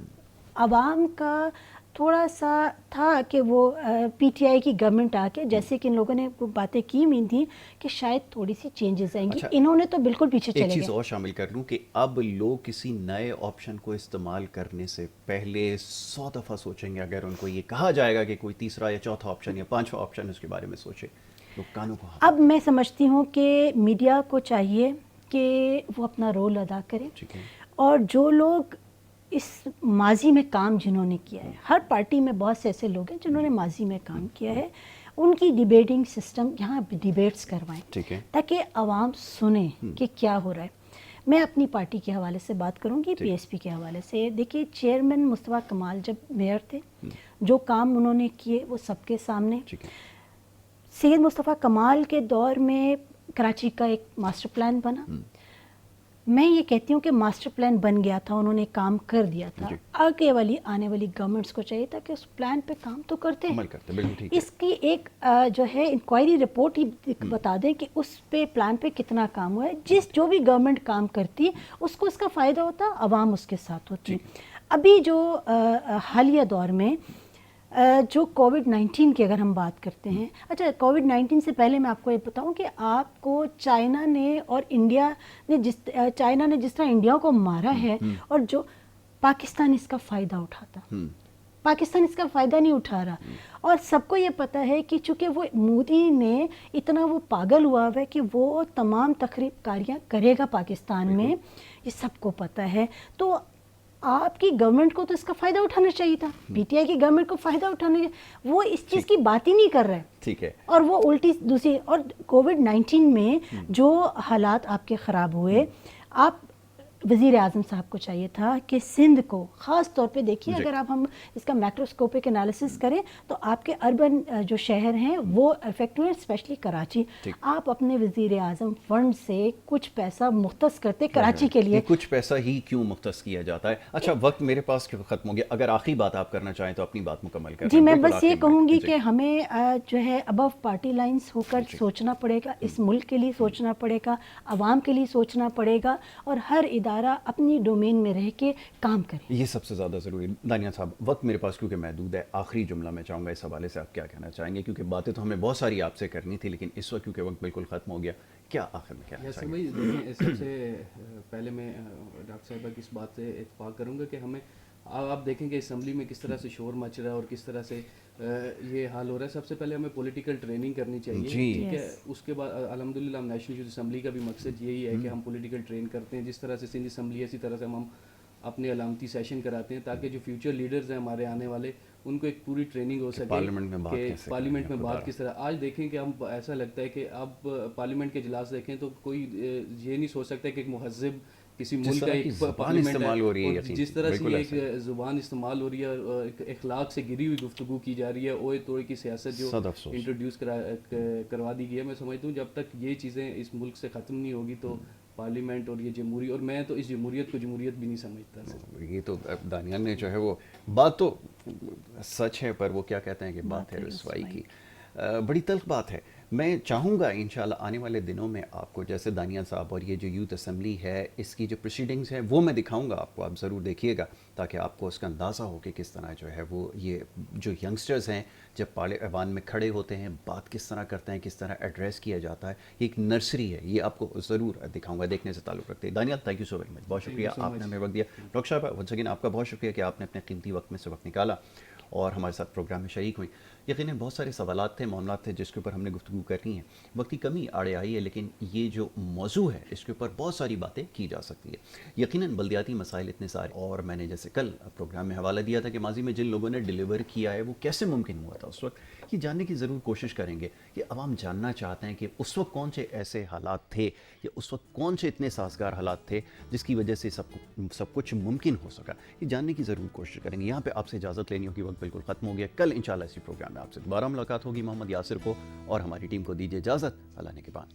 Speaker 1: عوام کا تھوڑا سا تھا کہ وہ پی ٹی آئی کی گورنمنٹ آ کے جیسے کہ ان لوگوں نے باتیں کی ہوئی تھیں کہ شاید تھوڑی سی چینجز آئیں گی. انہوں نے تو بالکل پیچھے چلے
Speaker 2: ایک چیز
Speaker 1: گئے.
Speaker 2: اور شامل کر لوں کہ اب لوگ کسی نئے آپشن کو استعمال کرنے سے پہلے 100 دفعہ سوچیں گے. اگر ان کو یہ کہا جائے گا کہ کوئی تیسرا یا چوتھا آپشن یا پانچواں آپشن اس کے بارے میں سوچے, لوگ کانوں کو
Speaker 1: اب میں سمجھتی ہوں کہ میڈیا کو چاہیے کہ وہ اپنا رول ادا کرے, اور جو لوگ اس ماضی میں کام جنہوں نے کیا ہے, ہر پارٹی میں بہت سے ایسے لوگ ہیں جنہوں نے ماضی میں کام کیا ہے, ان کی ڈیبیٹنگ سسٹم یہاں ڈیبیٹس کروائیں تاکہ عوام سنیں کہ کیا ہو رہا ہے. میں اپنی پارٹی کے حوالے سے بات کروں گی, پی ایس پی کے حوالے سے. دیکھیے چیئرمین مصطفیٰ کمال جب میئر تھے, جو کام انہوں نے کیے وہ سب کے سامنے. سید مصطفیٰ کمال کے دور میں کراچی کا ایک ماسٹر پلان بنا. میں یہ کہتی ہوں کہ ماسٹر پلان بن گیا تھا, انہوں نے کام کر دیا تھا. آنے والی گورنمنٹس کو چاہیے تھا کہ اس پلان پہ کام تو کرتے ہیں. اس کی ایک جو ہے انکوائری رپورٹ ہی بتا دیں کہ اس پہ پلان پہ کتنا کام ہوا ہے. جو بھی گورنمنٹ کام کرتی اس کو اس کا فائدہ ہوتا, عوام اس کے ساتھ ہوتی. ابھی جو حالیہ دور میں جو کووڈ-19 کی اگر ہم بات کرتے ہیں, اچھا کووڈ-19 سے پہلے میں آپ کو یہ بتاؤں کہ آپ کو چائنا نے اور انڈیا نے چائنا نے جس طرح انڈیا کو مارا ہے, اور جو پاکستان اس کا فائدہ اٹھاتا, پاکستان اس کا فائدہ نہیں اٹھا رہا. اور سب کو یہ پتہ ہے کہ چونکہ وہ مودی نے اتنا وہ پاگل ہوا ہے کہ وہ تمام تخریب کاریاں کرے گا پاکستان میں, یہ سب کو پتہ ہے. تو آپ کی گورنمنٹ کو تو اس کا فائدہ اٹھانا چاہیے تھا, پی ٹی آئی کی گورنمنٹ کو فائدہ اٹھانا چاہیے. وہ اس چیز کی بات ہی نہیں کر رہے,
Speaker 2: ٹھیک ہے,
Speaker 1: اور وہ الٹی دوسری. اور کووڈ-19 میں جو حالات آپ کے خراب ہوئے, آپ وزیر اعظم صاحب کو چاہیے تھا کہ سندھ کو خاص طور پہ دیکھیے. اگر آپ ہم اس کا میکروسکوپک انالیسس کریں تو آپ کے اربن جو شہر ہیں وہ افیکٹ ہوئے, اسپیشلی کراچی. آپ اپنے وزیر اعظم فنڈ سے کچھ پیسہ مختص کرتے کراچی کے لیے.
Speaker 2: کچھ پیسہ ہی کیوں مختص کیا جاتا ہے؟ اچھا وقت میرے پاس ختم ہو گیا, اگر آخری بات آپ کرنا چاہیں تو اپنی بات مکمل کریں.
Speaker 1: جی میں بس یہ کہوں گی کہ ہمیں جو ہے ابو پارٹی لائنز ہو کر سوچنا پڑے گا, اس ملک کے لیے سوچنا پڑے گا, عوام کے لیے سوچنا پڑے گا, اور ہر ادارہ اپنی ڈومین میں رہ کے کام کریں.
Speaker 2: یہ سب سے زیادہ ضروری. دانیال صاحب وقت میرے پاس کیونکہ محدود ہے, آخری جملہ میں چاہوں گا اس حوالے سے آپ کیا کہنا چاہیں گے, کیونکہ باتیں تو ہمیں بہت ساری آپ سے کرنی تھی لیکن اس وقت کیونکہ وقت بالکل ختم ہو گیا, کیا آخر میں کہنا چاہیں گے؟
Speaker 4: سب سے پہلے میں ڈاکٹر صاحبہ کی اس بات سے اتفاق کروں گا کہ ہمیں آپ دیکھیں کہ اسمبلی میں کس طرح سے شور مچ رہا ہے اور کس طرح سے یہ حال ہو رہا ہے. سب سے پہلے ہمیں پولیٹیکل ٹریننگ کرنی چاہیے, ٹھیک ہے. اس کے بعد الحمدللہ ہم نیشنل یوتھ اسمبلی کا بھی مقصد یہی ہے کہ ہم پولیٹیکل ٹرین کرتے ہیں. جس طرح سے سندھ اسمبلی اسی طرح سے ہم اپنے علامتی سیشن کراتے ہیں تاکہ جو فیوچر لیڈرز ہیں ہمارے آنے والے, ان کو ایک پوری ٹریننگ ہو سکے کہ پارلیمنٹ میں بات کس طرح. آج دیکھیں کہ ہم ایسا لگتا ہے کہ اب پارلیمنٹ کے اجلاس دیکھیں تو کوئی یہ نہیں سوچ سکتا کہ ایک مہذب کسی ملک کا ایک پارلیمنٹ ہے, جس طرح سے ایک زبان استعمال ہو رہی ہے اور اخلاق سے گری ہوئی گفتگو کی جا رہی ہے, اوئے توڑے کی سیاست جو انٹروڈیوس کروا دی گئی ہے. میں سمجھتا ہوں جب تک یہ چیزیں اس ملک سے ختم نہیں ہوگی تو پارلیمنٹ اور یہ جمہوری, اور میں تو اس جمہوریت کو جمہوریت بھی نہیں سمجھتا.
Speaker 2: یہ تو دانیال نے جو ہے وہ بات تو سچ ہے, پر وہ کیا کہتے ہیں کہ بات ہے رسوائی کی. بڑی تلخ بات ہے. میں چاہوں گا انشاءاللہ آنے والے دنوں میں آپ کو, جیسے دانیال صاحب اور یہ جو یوتھ اسمبلی ہے اس کی جو پروسیڈنگز ہیں وہ میں دکھاؤں گا آپ کو, آپ ضرور دیکھیے گا تاکہ آپ کو اس کا اندازہ ہو کہ کس طرح جو ہے وہ یہ جو ینگسٹرز ہیں جب ایوان میں کھڑے ہوتے ہیں بات کس طرح کرتے ہیں, کس طرح ایڈریس کیا جاتا ہے. یہ ایک نرسری ہے, یہ آپ کو ضرور دکھاؤں گا, دیکھنے سے تعلق رکھتے ہیں. Daniyal thank you so very much, بہت شکریہ آپ نے ہمیں وقت دیا. ڈاکٹر صاحب ونس اگین آپ کا بہت شکریہ کہ آپ نے اپنے قیمتی وقت میں سے وقت نکالا اور ہمارے ساتھ پروگرام میں شریک ہوئی. یقیناً بہت سارے سوالات تھے, معاملات تھے جس کے اوپر ہم نے گفتگو کرنی ہے. وقت کی کمی آڑے آئی ہے, لیکن یہ جو موضوع ہے اس کے اوپر بہت ساری باتیں کی جا سکتی ہے. یقیناً بلدیاتی مسائل اتنے سارے, اور میں نے جیسے کل پروگرام میں حوالہ دیا تھا کہ ماضی میں جن لوگوں نے ڈیلیور کیا ہے وہ کیسے ممکن ہوا تھا اس وقت, یہ جاننے کی ضرور کوشش کریں گے کہ عوام جاننا چاہتے ہیں کہ اس وقت کون سے ایسے حالات تھے یا اس وقت کون سے اتنے سازگار حالات تھے جس کی وجہ سے سب کچھ ممکن ہو سکا. یہ جاننے کی ضرور کوشش کریں گے. یہاں پہ آپ سے اجازت لینی ہوگی, وقت بالکل ختم ہو گیا. کل انشاءاللہ اسی پروگرام میں آپ سے دوبارہ ملاقات ہوگی. محمد یاسر کو اور ہماری ٹیم کو دیجیے اجازت. اللہ نے کے بعد.